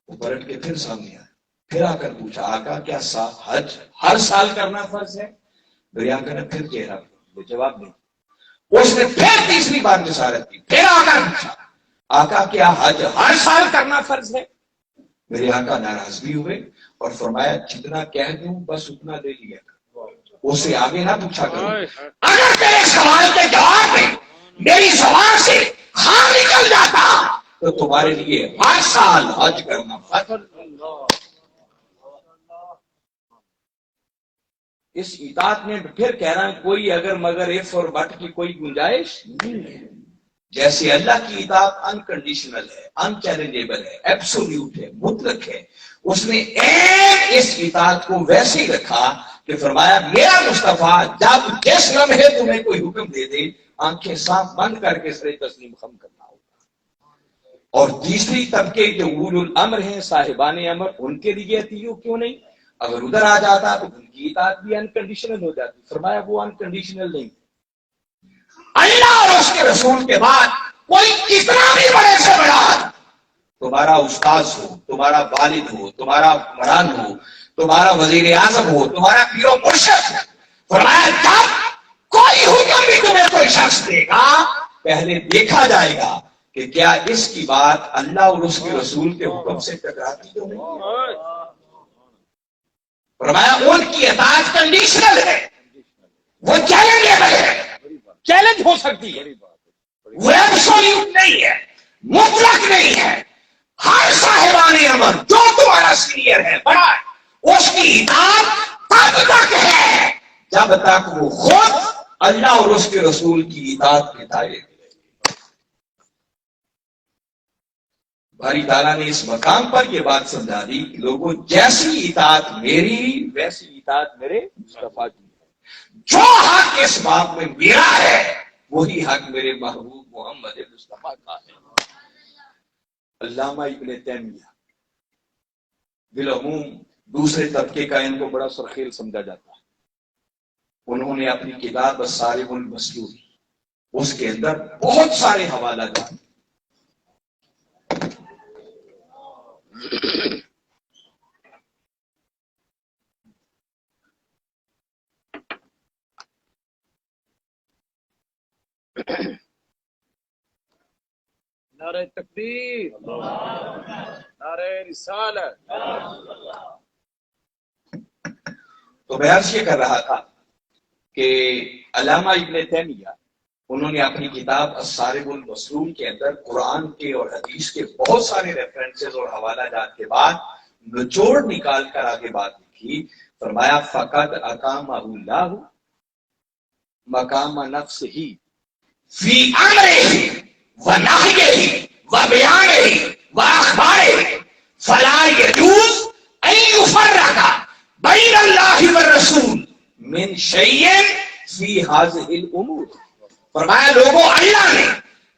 وہ پلٹ کے پھر سامنے آئے، پھر آ کر پوچھا آقا کیا حج ہر سال کرنا فرض ہے؟ میرے آقا نے پھر چہرہ پھیر، جواب نہیں۔ اس نے پھر تیسری بار جسارت کی، پھر آ کر پوچھا آقا کیا حج ہر سال کرنا فرض ہے؟ میرے آقا ناراض بھی ہوئے اور فرمایا جتنا کہہ دوں بس اتنا دے لیا کر، اسے آگے نہ پوچھا کرو۔ اگر تیرے سوال کے جواب میں میری زبان سے ہاں نکل جاتا تو تمہارے لیے ہر سال حج کرنا فرض۔ اس اطاعت میں پھر کہہ رہا ہے کوئی اگر مگر اف اور بٹ کی کوئی گنجائش نہیں ہے۔ جیسے اللہ کی اطاعت انکنڈیشنل ہے، انچیلنجیبل ہے، ایبسولیوٹ ہے، مطلق ہے، اس نے ایک اس اطاعت کو ویسے ہی رکھا کہ فرمایا میرا مصطفیٰ جب جس لمحے تمہیں کوئی حکم دے دے آنکھیں صاف بند کر کے سر تسلیم خم کرنا ہوگا۔ اور تیسری طبقے جو اولو الامر ہیں، صاحبان امر، ان کے لیے اتیو کیوں نہیں؟ اگر ادھر آ جاتا تو ان کی اطاعت بھی انکنڈیشنل ہو جاتی۔ فرمایا وہ انکنڈیشنل نہیں، اللہ اور اس کے رسول کے بعد کوئی کتنا بھی بڑے سے بڑا، تمہارا استاد ہو، تمہارا والد ہو، تمہارا حکمران ہو، تمہارا وزیر اعظم ہو، تمہارا پیر و مرشد ہو، فرمایا جب کوئی حکم بھی تمہیں کوئی شخص دے گا پہلے دیکھا جائے گا کہ کیا اس کی بات اللہ اور اس کے رسول کے حکم سے ٹکراتی تو نہیں۔ فرمایا ان کی اطاعت کنڈیشنل ہے، وہ چیلنجیبل ہے، چیلنج ہو سکتی ہے، وہ ایبسولیوٹ نہیں ہے، مطلق نہیں ہے۔ ہر صاحبان امر جو تمہارا سینئر ہے، بڑا ہے، اس کی اطاعت تب تک ہے جب تک وہ خود اللہ اور اس کے رسول کی اطاعت کے دائرے میں رہے۔ باری تعالیٰ نے اس مقام پر یہ بات سمجھا دی کہ لوگوں جیسی اطاعت میری ویسی اطاعت میرے مصطفیٰ کی ہے، جو حق اس بات میں میرا ہے وہی حق میرے محبوب محمد مصطفیٰ کا ہے۔ علامہ ابن تیمیہ بالعموم دوسرے طبقے کا ان کو بڑا سرخیل سمجھا جاتا ہے، انہوں نے اپنی کتاب الصارم المسلول اس کے اندر بہت سارے حوالہ جات نعرہ تکبیر، نعرہ رسالت۔ تو میں عرض یہ کر رہا تھا کہ علامہ ابن تیمیہ انہوں نے اپنی کتاب الصارم المسلول کے اندر قرآن کے اور حدیث کے بہت سارے ریفرنسز اور حوالہ جات کے بعد نچوڑ نکال کر آگے بات لکھی، فرمایا فقط اقامہ اللہ مقام نفسہ فی امرہ ونہیہ وبیانہ واخبارہ فلا یجوز ان یفرق بین اللہ والرسول من شیء فی ہذہ الامور۔ فرمایا لوگوں، اللہ نے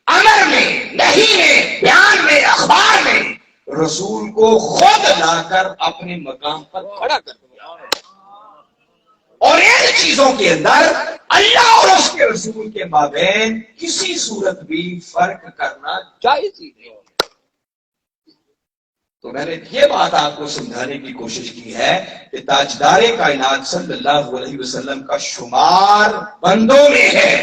امر میں، نہیں میں، بیان میں، اخبار میں رسول کو خود لا کر اپنے مقام پر کھڑا کر دیا، اور ان چیزوں کے اندر اللہ اور اس کے رسول کے مابین کسی صورت بھی فرق کرنا جائز ہی نہیں۔ تو میں نے یہ بات آپ کو سمجھانے کی کوشش کی ہے کہ تاجدار کائنات صلی اللہ علیہ وسلم کا شمار بندوں میں ہے،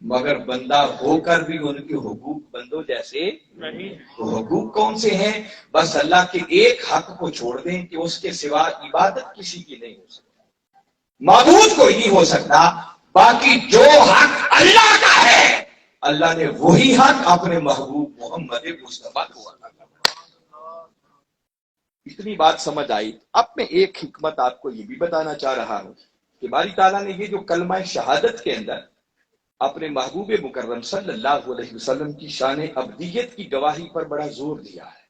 مگر بندہ ہو کر بھی ان کے حقوق بندوں جیسے نہیں۔ تو حقوق کون سے ہیں؟ بس اللہ کے ایک حق کو چھوڑ دیں کہ اس کے سوا عبادت کسی کی نہیں ہو سکتی، معبود کوئی نہیں ہو سکتا، باقی جو حق اللہ کا ہے اللہ نے وہی حق اپنے محبوب محمد مصطفیٰ کو عطا کیا۔ اتنی بات سمجھ آئی۔ اب میں ایک حکمت آپ کو یہ بھی بتانا چاہ رہا ہوں کہ باری تعالیٰ نے یہ جو کلمہ شہادت کے اندر اپنے محبوب مکرم صلی اللہ علیہ وسلم کی شان ابدیت کی گواہی پر بڑا زور دیا ہے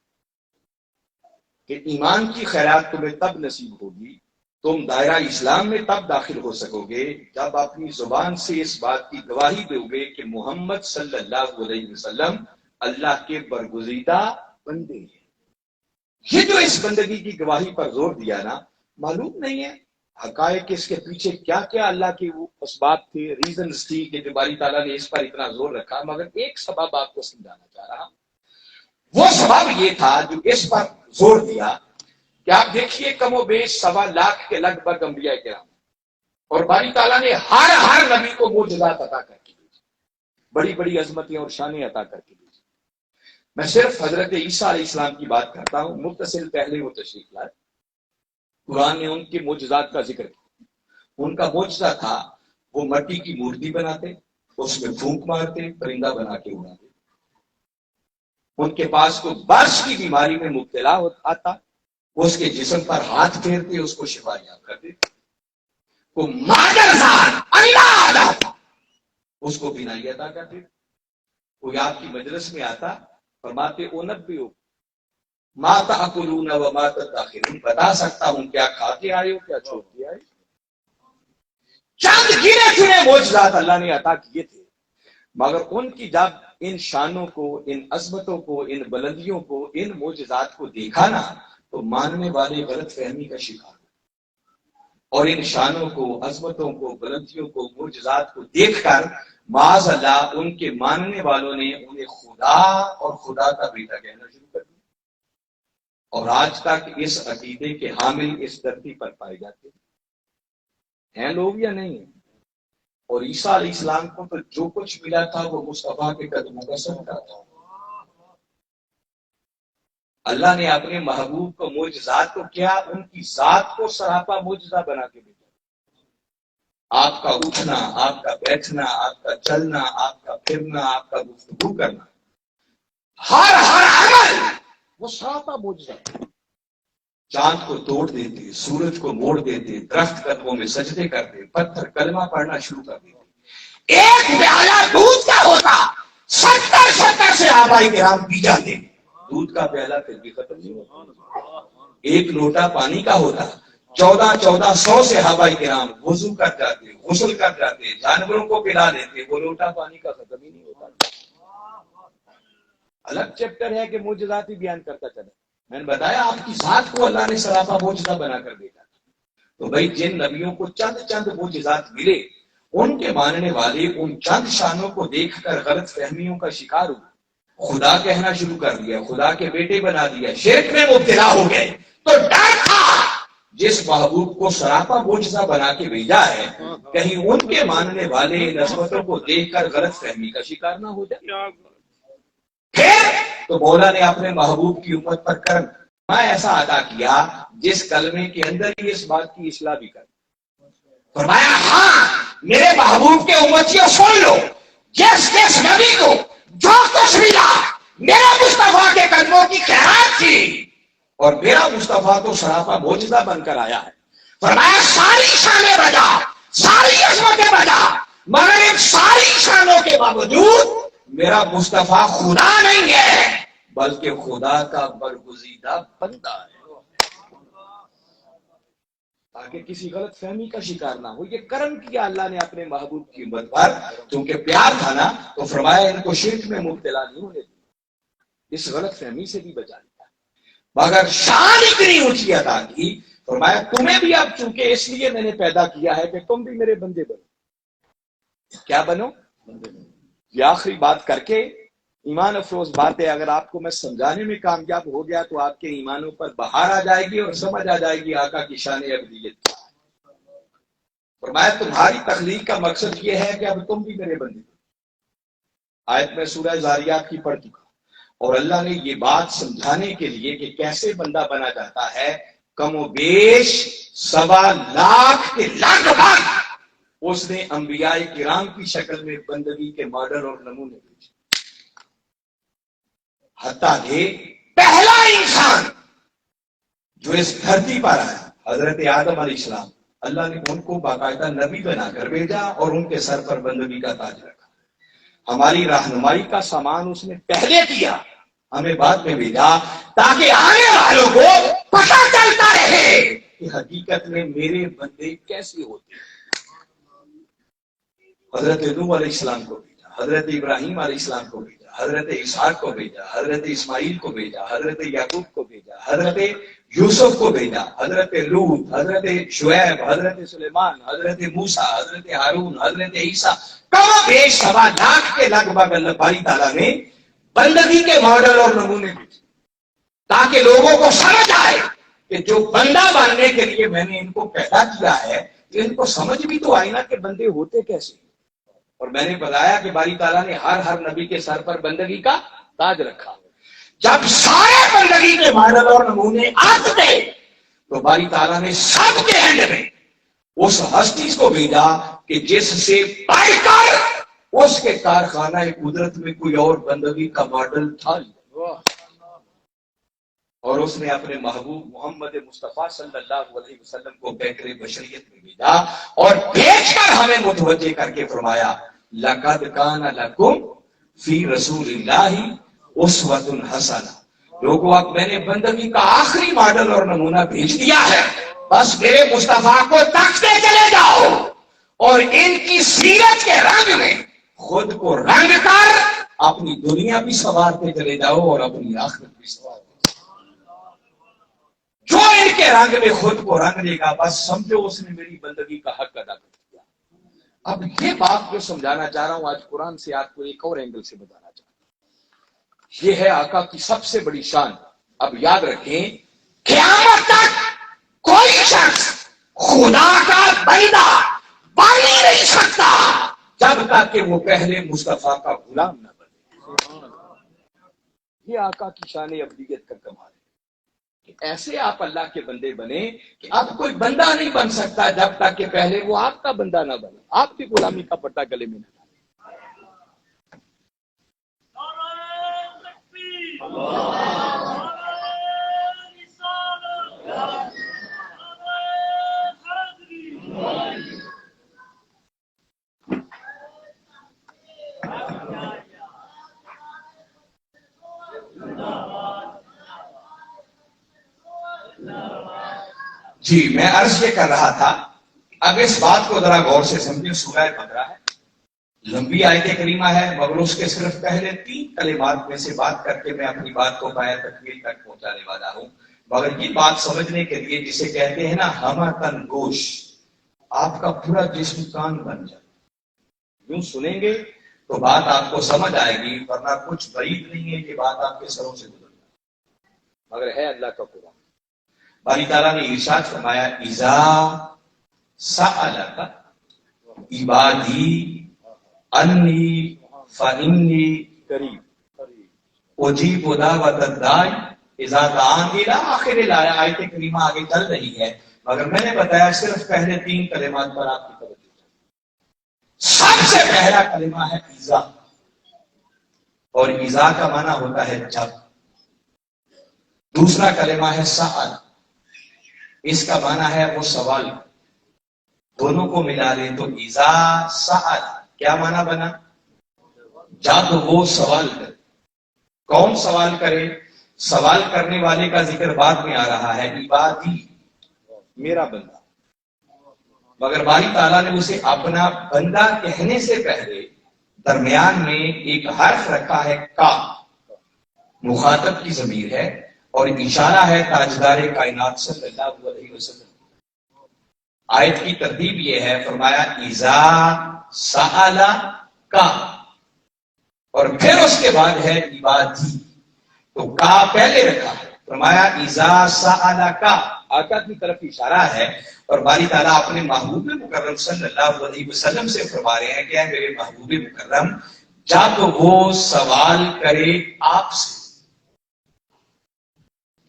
کہ ایمان کی خیرات تمہیں تب نصیب ہوگی، تم دائرہ اسلام میں تب داخل ہو سکو گے جب اپنی زبان سے اس بات کی گواہی دو گے کہ محمد صلی اللہ علیہ وسلم اللہ کے برگزیدہ بندے ہیں۔ یہ جو اس بندگی کی گواہی پر زور دیا نا، معلوم نہیں ہے حقائق اس کے پیچھے کیا کیا اللہ کے وہ اسباب تھے، ریزنز تھی کہ جو باری تعالیٰ نے اس پر اتنا زور رکھا، مگر ایک سبب آپ کو سمجھانا چاہ رہا ہوں۔ وہ سبب یہ تھا جو اس پر زور دیا کہ آپ دیکھیے کم و بیش 1.25 لاکھ کے لگ بھگ انبیاء کرام، اور باری تعالیٰ نے ہر نبی کو معجزات عطا کر کے بھیجے، بڑی بڑی عظمتیں اور شانیں عطا کر کے بھیجے۔ میں صرف حضرت عیسیٰ علیہ السلام کی بات کرتا ہوں، متصل پہلے وہ تشریف لائے، قرآن نے ان کے معجزات کا ذکر کیا۔ ان کا معجزہ تھا وہ مٹی کی مورتی بناتے، اس میں پھونک مارتے، پرندہ بنا کے اڑاتے۔ ان کے پاس کوئی برس کی بیماری میں مبتلا آتا، وہ اس کے جسم پر ہاتھ پھیرتے، اس کو شفا یاب کر دیتے۔ کوئی مادرزاد اللہ تھا، اس کو بینائی عطا کر دیتے۔ کوئی آپ کی مجلس میں آتا، فرماتے اونبئو ما تاکلون و ما تدخرون، بتا سکتا ہوں کیا کھا کے آئے ہو، کیا چھوڑ کے آئے۔ چند گنے چنے معجزات اللہ نے عطا کیے تھے، مگر ان کی جب ان شانوں کو، ان عظمتوں کو، ان بلندیوں کو، ان معجزات کو دیکھا نا، تو ماننے والے غلط فہمی کا شکار ہوئے، اور ان شانوں کو، عظمتوں کو، بلندیوں کو، معجزات کو دیکھ کر معاذ اللہ ان کے ماننے والوں نے انہیں خدا اور خدا کا بیٹا کہنا شروع کر دیا، اور آج تک اس عقیدے کے حامل اس دھرتی پر پائے جاتے ہیں لوگ یا نہیں ہیں۔ اور عیسیٰ علیہ السلام کو تو جو کچھ ملا تھا وہ مصطفیٰ کے قدموں کا صدقہ تھا۔ اللہ نے اپنے محبوب کو معجزات کو کیا، ان کی ذات کو سراپا معجزہ بنا کے بھیجا۔ آپ کا اٹھنا، آپ کا بیٹھنا، آپ کا چلنا، آپ کا پھرنا، آپ کا گفتگو کرنا، ہر عمل وہ سراپا معجزہ۔ چاند کو توڑ دیتے، سورج کو موڑ دیتے، درخت قدموں میں سجدے کرتے، پتھر کلمہ پڑھنا شروع کر دیتے۔ ایک پیالہ دودھ کا ہوتا، 70 صحابہ کرام پی جاتے، دودھ کا پیالہ پھر بھی ختم نہیں ہوتا۔ ایک لوٹا پانی کا ہوتا، 1400 صحابہ کرام وضو کر جاتے، غسل کر جاتے، جانوروں کو پلا دیتے، وہ لوٹا پانی کا ختم ہی نہیں ہوتا۔ الگ چیپٹر ہے کہ معجزات ہی بیان کرتا چلا۔ میں نے بتایا آپ کی ذات کو اللہ نے سراپا معجزہ بنا کر دیتا۔ تو بھائی جن نبیوں کو چند معجزات ملے، ان کے ماننے والے ان چند شانوں کو دیکھ کر غلط فہمیوں کا شکار ہوئے، خدا کہنا شروع کر دیا، خدا کے بیٹے بنا دیا، شرک میں مبتلا ہو گئے۔ تو ڈر تھا جس محبوب کو سراپا معجزہ بنا کے بھیجا ہے، کہیں ان کے ماننے والے ان عظمتوں کو دیکھ کر غلط فہمی کا شکار نہ ہو جائے۔ پھر تو مولا نے اپنے محبوب کی امت پر کرم ایسا ادا کیا جس کلمے کے اندر ہی اس بات کی اصلاح بھی کر فرمایا، ہاں میرے محبوب کے امتیوں سن لو، جس نبی کو جو کچھ ملا میرے مصطفیٰ کے قدموں کی خیرات تھی، اور میرا مصطفیٰ تو سراپا معجزہ بن کر آیا ہے۔ فرمایا ساری شانیں بجا، ساری عظمتیں بجا، مگر ان ساری شانوں کے باوجود میرا مصطفیٰ خدا نہیں ہے بلکہ خدا کا برگزیدہ بندہ ہے، تاکہ کسی غلط فہمی کا شکار نہ ہو۔ یہ کرم کیا اللہ نے اپنے محبوب کی امت پر، کیونکہ پیار تھا نا، تو فرمایا ان کو شرک میں مبتلا نہیں ہونے دیا، اس غلط فہمی سے بھی بچا لیا، مگر شان اتنی اونچی عطا کی، فرمایا تمہیں بھی اب چونکہ اس لیے میں نے پیدا کیا ہے کہ تم بھی میرے بندے بنو۔ کیا بنو؟ یہ آخری بات کر کے ایمان افروز بات ہے، اگر آپ کو میں سمجھانے میں کامیاب ہو گیا تو آپ کے ایمانوں پر بہار آ جائے گی اور سمجھ آ جائے گی آقا کی شان ابدیت۔ فرمایا تمہاری تخلیق کا مقصد یہ ہے کہ اب تم بھی میرے بندے۔ آیت میں سورہ زاریات کی پڑھ چکا، اور اللہ نے یہ بات سمجھانے کے لیے کہ کیسے بندہ بنا جاتا ہے، کم و بیش 1.25 لاکھ کے لگ بھگ اس نے انبیاء کرام کی شکل میں بندگی کے ماڈل اور نمونے بھیجے، حتیٰ کہ پہلا انسان جو اس دھرتی پر آیا حضرت آدم علیہ السلام، اللہ نے ان کو باقاعدہ نبی بنا کر بھیجا اور ان کے سر پر بندگی کا تاج رکھا۔ ہماری رہنمائی کا سامان اس نے پہلے کیا، ہمیں بعد میں بھیجا، تاکہ آنے والوں کو پتہ چلتا رہے کہ حقیقت میں میرے بندے کیسے ہوتے ہیں۔ حضرت نوح علیہ السلام کو بھیجا، حضرت ابراہیم علیہ السلام کو بھیجا، حضرت اسحاق کو بھیجا، حضرت اسماعیل کو بھیجا، حضرت یعقوب کو بھیجا، حضرت یوسف کو بھیجا، حضرت لوط، حضرت شعیب، حضرت سلیمان، حضرت موسیٰ، حضرت ہارون، حضرت عیسیٰ، کم و بیش 1.25 لاکھ کے لگ بھگ اللہ باری تعالیٰ نے بندگی کے ماڈل اور نمونے بھیجے، تاکہ لوگوں کو سمجھ آئے کہ جو بندہ بننے کے لیے میں نے ان کو پیدا کیا ہے، ان کو سمجھ بھی تو آئی نا کہ بندے ہوتے کیسے۔ اور میں نے بتایا کہ باری تعالیٰ نے ہر نبی کے سر پر بندگی کا تاج رکھا۔ جب سارے بندگی کے ماڈل اور نمونے آتے تھے تو باری تعالیٰ نے سب کے اینڈ میں اس ہستی کو بھیجا کہ جس سے پڑھ کر اس کے کارخانہ قدرت میں کوئی اور بندگی کا ماڈل تھا، اور اس نے اپنے محبوب محمد مصطفیٰ صلی اللہ علیہ وسلم کو بہتر بشریت میں بھیجا، اور بھیج کر ہمیں متوجہ کر کے فرمایا لقد کان لکم فی رسول اللہ اسوۃ حسنہ۔ لوگوں اب میں نے بندگی کا آخری ماڈل اور نمونہ بھیج دیا ہے، بس میرے مصطفیٰ کو تکتے چلے جاؤ اور ان کی سیرت کے رنگ میں خود کو رنگ کر اپنی دنیا بھی سنوارتے چلے جاؤ اور اپنی آخرت بھی سنوارتے۔ جو ان کے رنگ میں خود کو رنگ دے گا بس سمجھو اس نے میری بندگی کا حق ادا کر دیا۔ اب یہ بات جو سمجھانا چاہ رہا ہوں آج قرآن سے آپ کو ایک اور اینگل سے بتانا چاہتا ہوں، یہ ہے آقا کی سب سے بڑی شان۔ اب یاد رکھیں قیامت تک کوئی شخص خدا کا بندہ بن ہی نہیں سکتا جب تک کہ وہ پہلے مصطفیٰ کا غلام نہ بنے۔ یہ آقا کی شان ابدیت کا کمال ہے کہ ایسے آپ اللہ کے بندے بنے کہ اب کوئی بندہ نہیں بن سکتا جب تک کہ پہلے وہ آپ کا بندہ نہ بنے، آپ کی غلامی کا پٹا گلے میں نہ ڈالے۔ جی میں عرض یہ کر رہا تھا، اب اس بات کو ذرا غور سے سمجھیں، سورہ بقرہ ہے، لمبی آیت کریمہ ہے، مگر اس کے صرف پہلے 3 کلمات میں سے بات کر کے میں اپنی بات کو پایہ تکمیل تک پہنچانے والا ہوں۔ مگر یہ بات سمجھنے کے لیے جسے کہتے ہیں نا ہمہ تن گوش، آپ کا پورا جسم کان بن جائے، یوں سنیں گے تو بات آپ کو سمجھ آئے گی، ورنہ کچھ بعید نہیں ہے یہ بات آپ کے سروں سے گزر جائے، مگر ہے اللہ کا قرآن۔ باری تعالیٰ نے ارشاد فرمایا اذا سألک عبادی انی فانی قریب اجیب دعوت الداعی اذا دعان الى آخر الآیہ. آیت کریمہ آگے چل رہی ہے مگر میں نے بتایا صرف پہلے 3 کلمات پر آپ کی توجہ. سب سے پہلا کلمہ ہے اذا، اور اذا کا معنی ہوتا ہے جب. دوسرا کلمہ ہے سأل، اس کا معنی ہے وہ سوال. دونوں کو ملا لیں تو اذا سأل کیا معنی بنا؟ جب وہ سوال کرے. کون سوال کرے؟ سوال کرنے والے کا ذکر بعد میں آ رہا ہے، عبادی میرا بندہ. مگر باری تعالیٰ نے اسے اپنا بندہ کہنے سے پہلے درمیان میں ایک حرف رکھا ہے کا، مخاطب کی ضمیر ہے اور اشارہ ہے تاجدار کائنات صلی اللہ علیہ وسلم. آیت کی ترتیب یہ ہے، فرمایا اذا سأل کا، اور پھر اس کے بعد ہے عبادی. تو کا پہلے رکھا ہے، فرمایا اذا سأل کا، آقا کی طرف اشارہ ہے. اور باری تعالیٰ اپنے محبوب مکرم صلی اللہ علیہ وسلم سے فرما رہے ہیں کہ اے میرے محبوب مکرم جب وہ سوال کرے آپ سے.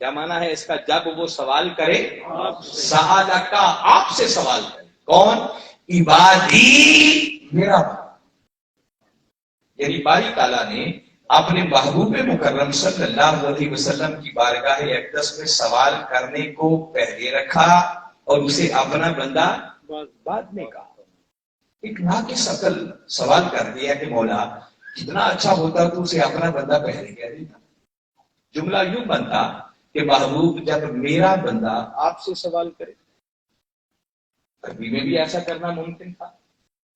کیا معنی ہے اس کا؟ جب وہ سوال کرے سأل کا، آپ سے سوال کرے. کون؟ عبادی میرا بندہ. یعنی باری تعالیٰ نے اپنے محبوب مکرم صلی اللہ علیہ وسلم کی بارگاہ اقدس میں سوال کرنے کو پہلے رکھا اور اسے اپنا بندہ بعد میں کہا. ایک ناقص عقل سوال کر دیا کہ مولا کتنا اچھا ہوتا تو اسے اپنا بندہ پہلے کہہ دیتا. جملہ یوں بنتا کہ محبوب جب میرا بندہ آپ سے سوال کرے. عربی میں بھی ایسا کرنا ممکن تھا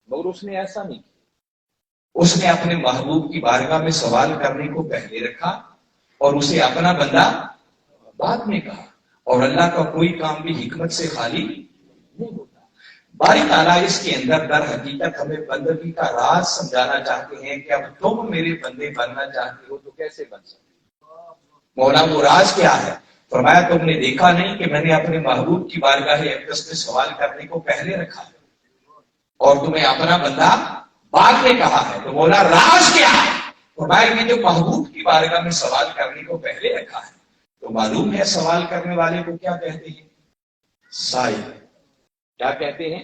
مگر اس نے ایسا نہیں کیا. اس نے اپنے محبوب کی بارگاہ میں سوال کرنے کو پہلے رکھا اور اسے اپنا بندہ بعد میں کہا. اور اللہ کا کوئی کام بھی حکمت سے خالی نہیں ہوتا. باری تعالیٰ اس کے اندر در حقیقت ہمیں بندگی کا راز سمجھانا چاہتے ہیں کہ اب تم میرے بندے بننا چاہتے ہو تو کیسے بن سکتے؟ مولا وہ راز کیا ہے؟ فرمایا تم نے دیکھا نہیں کہ میں نے اپنے محبوب کی بارگاہ اقدس میں سوال کرنے کو پہلے رکھا ہے اور تمہیں اپنا بندہ بعد میں کہا ہے. تو مولا راز کیا ہے؟ فرمایا کہ جو محبوب کی بارگاہ میں سوال کرنے کو پہلے رکھا ہے تو معلوم ہے سوال کرنے والے کو کیا کہتے ہیں؟ سائل. کیا کہتے ہیں؟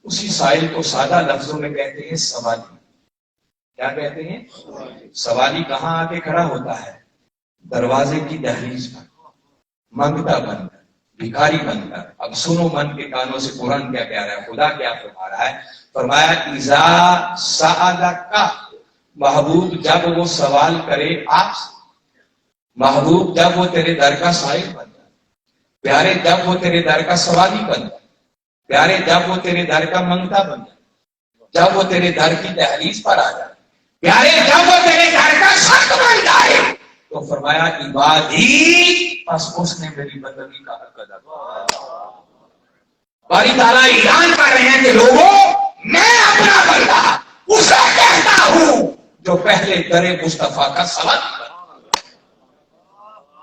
اسی سائل کو سادہ لفظوں میں کہتے ہیں سوالی. کیا کہتے ہیں؟ سوالی کہاں آ کے کھڑا ہوتا ہے؟ دروازے کی دہلیز پر منگتا بن کر، بھکاری بن کر. اب سنو من کے کانوں سے قرآن کیا کہہ رہا ہے، خدا کیا فرما رہا ہے. فرمایا اذا سألک، محبوب جب وہ سوال کرے آپ سے. محبوب جب وہ تیرے در کا سائل بن جائے. پیارے جب وہ تیرے در کا سوالی بن جائے. پیارے جب وہ تیرے در کا منگتا بن جائے. جب وہ تیرے در کی دہلیز پر آ جائے. پیارے جب وہ تیرے در کا سخت بن جائے تو فرمایا عبادی، بس اس نے میری بندگی کا حق ادا کیا. باری تعالیٰ اعلان کر رہے ہیں کہ لوگوں میں اپنا بندہ اسے کہتا ہوں جو پہلے در مصطفیٰ کا سوال کرتا.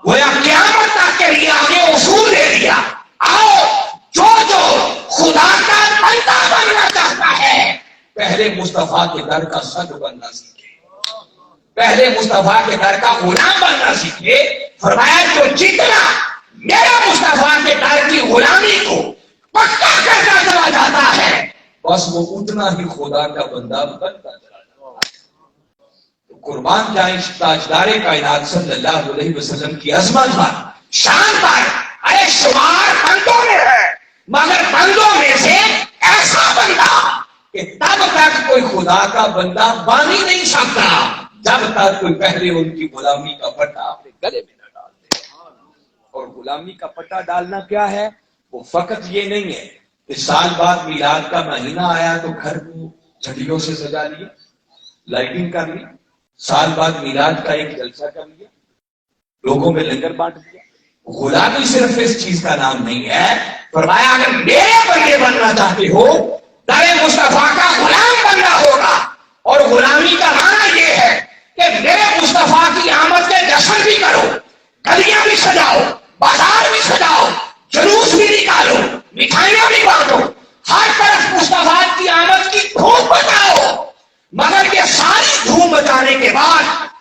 گویا قیامت تک کے لیے آگے اصول دے دیا، آؤ جو خدا کا بندہ بننا چاہتا ہے پہلے مصطفیٰ کے در کا صدر بننا سیکھے، پہلے مصطفیٰ کے در کا غلام بننا سیکھے. فرمایا جو جتنا میرا مصطفیٰ کے در کی غلامی کو پکا کرتا چلا جاتا ہے بس وہ اتنا ہی خدا کا بندہ بنتا چلا جاتا ہے. قربان جائیں تاجدار کائنات صلی اللہ علیہ وسلم کی عظمت پر، شان پر. ارے شمار بندوں میں ہے مگر بندوں میں سے ایسا بندہ کہ تب تک کوئی خدا کا بندہ بن ہی نہیں سکتا جب تک کوئی پہلے ان کی غلامی کا پٹا اپنے گلے میں نہ ڈال دے. اور غلامی کا پٹا ڈالنا کیا ہے؟ وہ فقط یہ نہیں ہے کہ سال بعد میلاد کا مہینہ آیا تو گھر کو جھڑیوں سے سجا لیا، لائٹنگ کر لی. سال بعد میلاد کا ایک جلسہ کر لیا، لوگوں میں لنگر بانٹ دیا. غلامی صرف اس چیز کا نام نہیں ہے. فرمایا اگر میرے بندے بننا چاہتے ہو در مصطفیٰ کا غلام بننا ہوگا. اور غلامی کا معنی یہ ہے کہ میرے مصطفیٰ کی آمد کے جشن بھی کرو، گلیاں بھی سجاؤ، بازار بھی سجاؤ،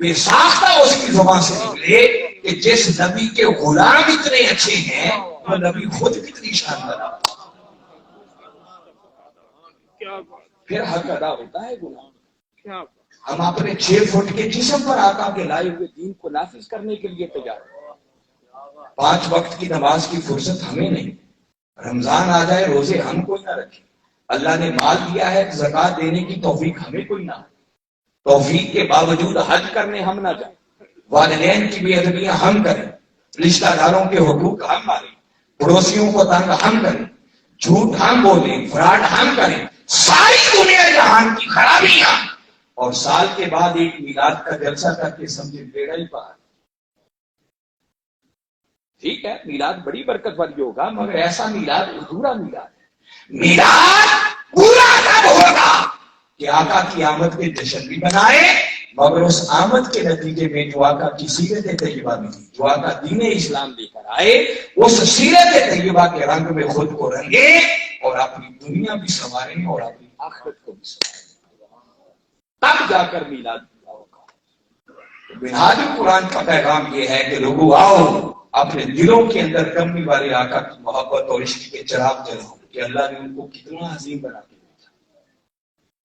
بے ساختہ اس کی زبان سے نکلے کہ جس نبی کے غلام اتنے اچھے ہیں وہ نبی خود کتنی شاندار ہے۔ پھر حق ادا ہوتا ہے غلام۔ ہم اپنے 6 فٹ کے جسم پر آقا کے لائے ہوئے دین کو نافذ کرنے کے لیے تیار ہیں۔ 5 وقت کی نماز کی فرصت ہمیں نہیں، رمضان آ جائے روزے ہم کوئی نہ رکھے، اللہ نے مال دیا ہے زکوٰۃ دینے کی توفیق ہمیں کوئی نہ ہو، توفیق کے باوجود حج کرنے ہم نہ جائیں، والدین کی بے ادبیاں ہم کریں، رشتہ داروں کے حقوق ہم مانیں، پڑوسیوں کو تنگ ہم کریں، جھوٹ ہم بولیں، فراڈ ہم کریں، ساری دنیا جہان کی خرابیاں، اور سال کے بعد ایک میلاد کا جلسہ کر کے سمجھے بیڑا ہی پار۔ ٹھیک ہے میلاد بڑی برکت والی ہوگا مگر ایسا میلاد ادھورا میلاد ہے۔ میلاد پورا کب ہوگا کہ آقا کی آمد کے جشن بھی منائے مگر اس آمد کے نتیجے میں جو آقا کی سیرت طیبہ ملی، جو آقا دین اسلام لے کر آئے، اس سیرت طیبہ کے رنگ میں خود کو رنگے اور اپنی دنیا بھی سنواریں اور اپنی آخرت کو بھی سنواریں، تب جا کر میلاد پورا ہوگا۔ منہاج القرآن کا پیغام یہ ہے کہ لوگوں آؤ اپنے دلوں کے اندر کمی والے آقا کی محبت اور عشق کے چراغ جلاؤ کہ اللہ نے ان کو کتنا عظیم بنا کے بھیجا،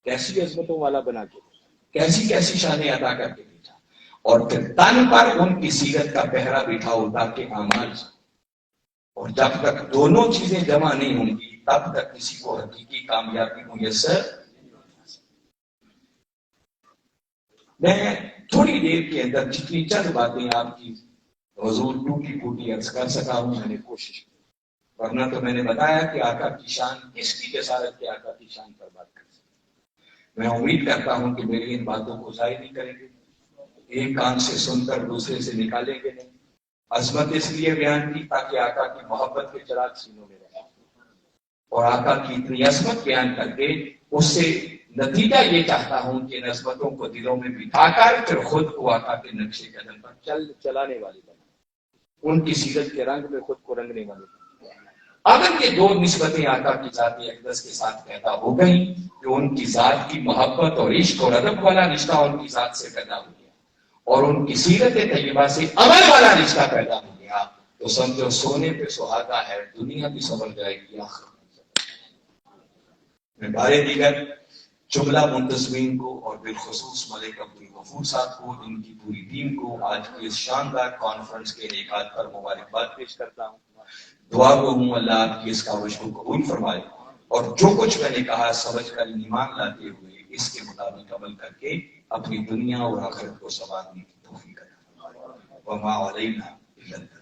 کیسی عظمتوں والا بنا کے بھیجا، کیسی کیسی شانیں ادا کر کے بھیجا، اور پھر تن پر ان کی سیرت کا پہرا بٹھاؤ تاکہ اعمال، اور جب تک دونوں چیزیں جمع نہیں ہوں گی تب تک کسی کو حقیقی کامیابی میسر۔ میں تھوڑی دیر کے اندر جتنی چند باتیں آپ کی حضور ٹوٹی پھوٹی عرض کر سکا ہوں میں نے کوشش کی، ورنہ تو میں نے بتایا کہ آقا کی شان کس کی جسارت کے آقا کی شان پر بات کر سکتے۔ میں امید کرتا ہوں کہ میری ان باتوں کو ضائع نہیں کریں گے، ایک کان سے سن کر دوسرے سے نکالیں گے نہیں۔ عظمت اس لیے بیان کی تاکہ آقا کی محبت کے چراغ سینوں میں رہے، اور آقا کی اتنی عظمت بیان کر کے اس سے نتیجہ یہ چاہتا ہوں کہ ان عظمتوں کو دلوں میں بٹھا کر پھر خود کو آقا کے نقش قدم پر چلانے والے بنا، ان کی سیرت کے رنگ میں خود کو رنگنے والے بنا۔ اگر یہ 2 نسبتیں آقا کی ذات اقدس کے ساتھ پیدا ہو گئیں کہ ان کی ذات کی محبت اور عشق اور ادب والا رشتہ ان کی ذات سے پیدا ہو گیا اور ان کی سیرت طیبہ سے عمل والا رشتہ پیدا ہو گیا تو سمجھو سونے پہ سہاگا ہے، دنیا بھی سنور جائے گی آخر میں۔ بارے دیگر جملہ منتظمین کو اور بالخصوص ملک عبدالغفور صاحب کو، ان کی پوری ٹیم کو آج کی اس شاندار کانفرنس کے انعقاد پر مبارکباد پیش کرتا ہوں۔ دعا گو ہوں اللہ آپ کی اس کاوش کو قبول فرمائے اور جو کچھ میں نے کہا سمجھ کر ایمان لاتے ہوئے اس کے مطابق عمل کر کے اپنی دنیا اور آخرت کو سنوارنے کی توفیق عطا فرمائے۔ وما علینا الا البلاغ۔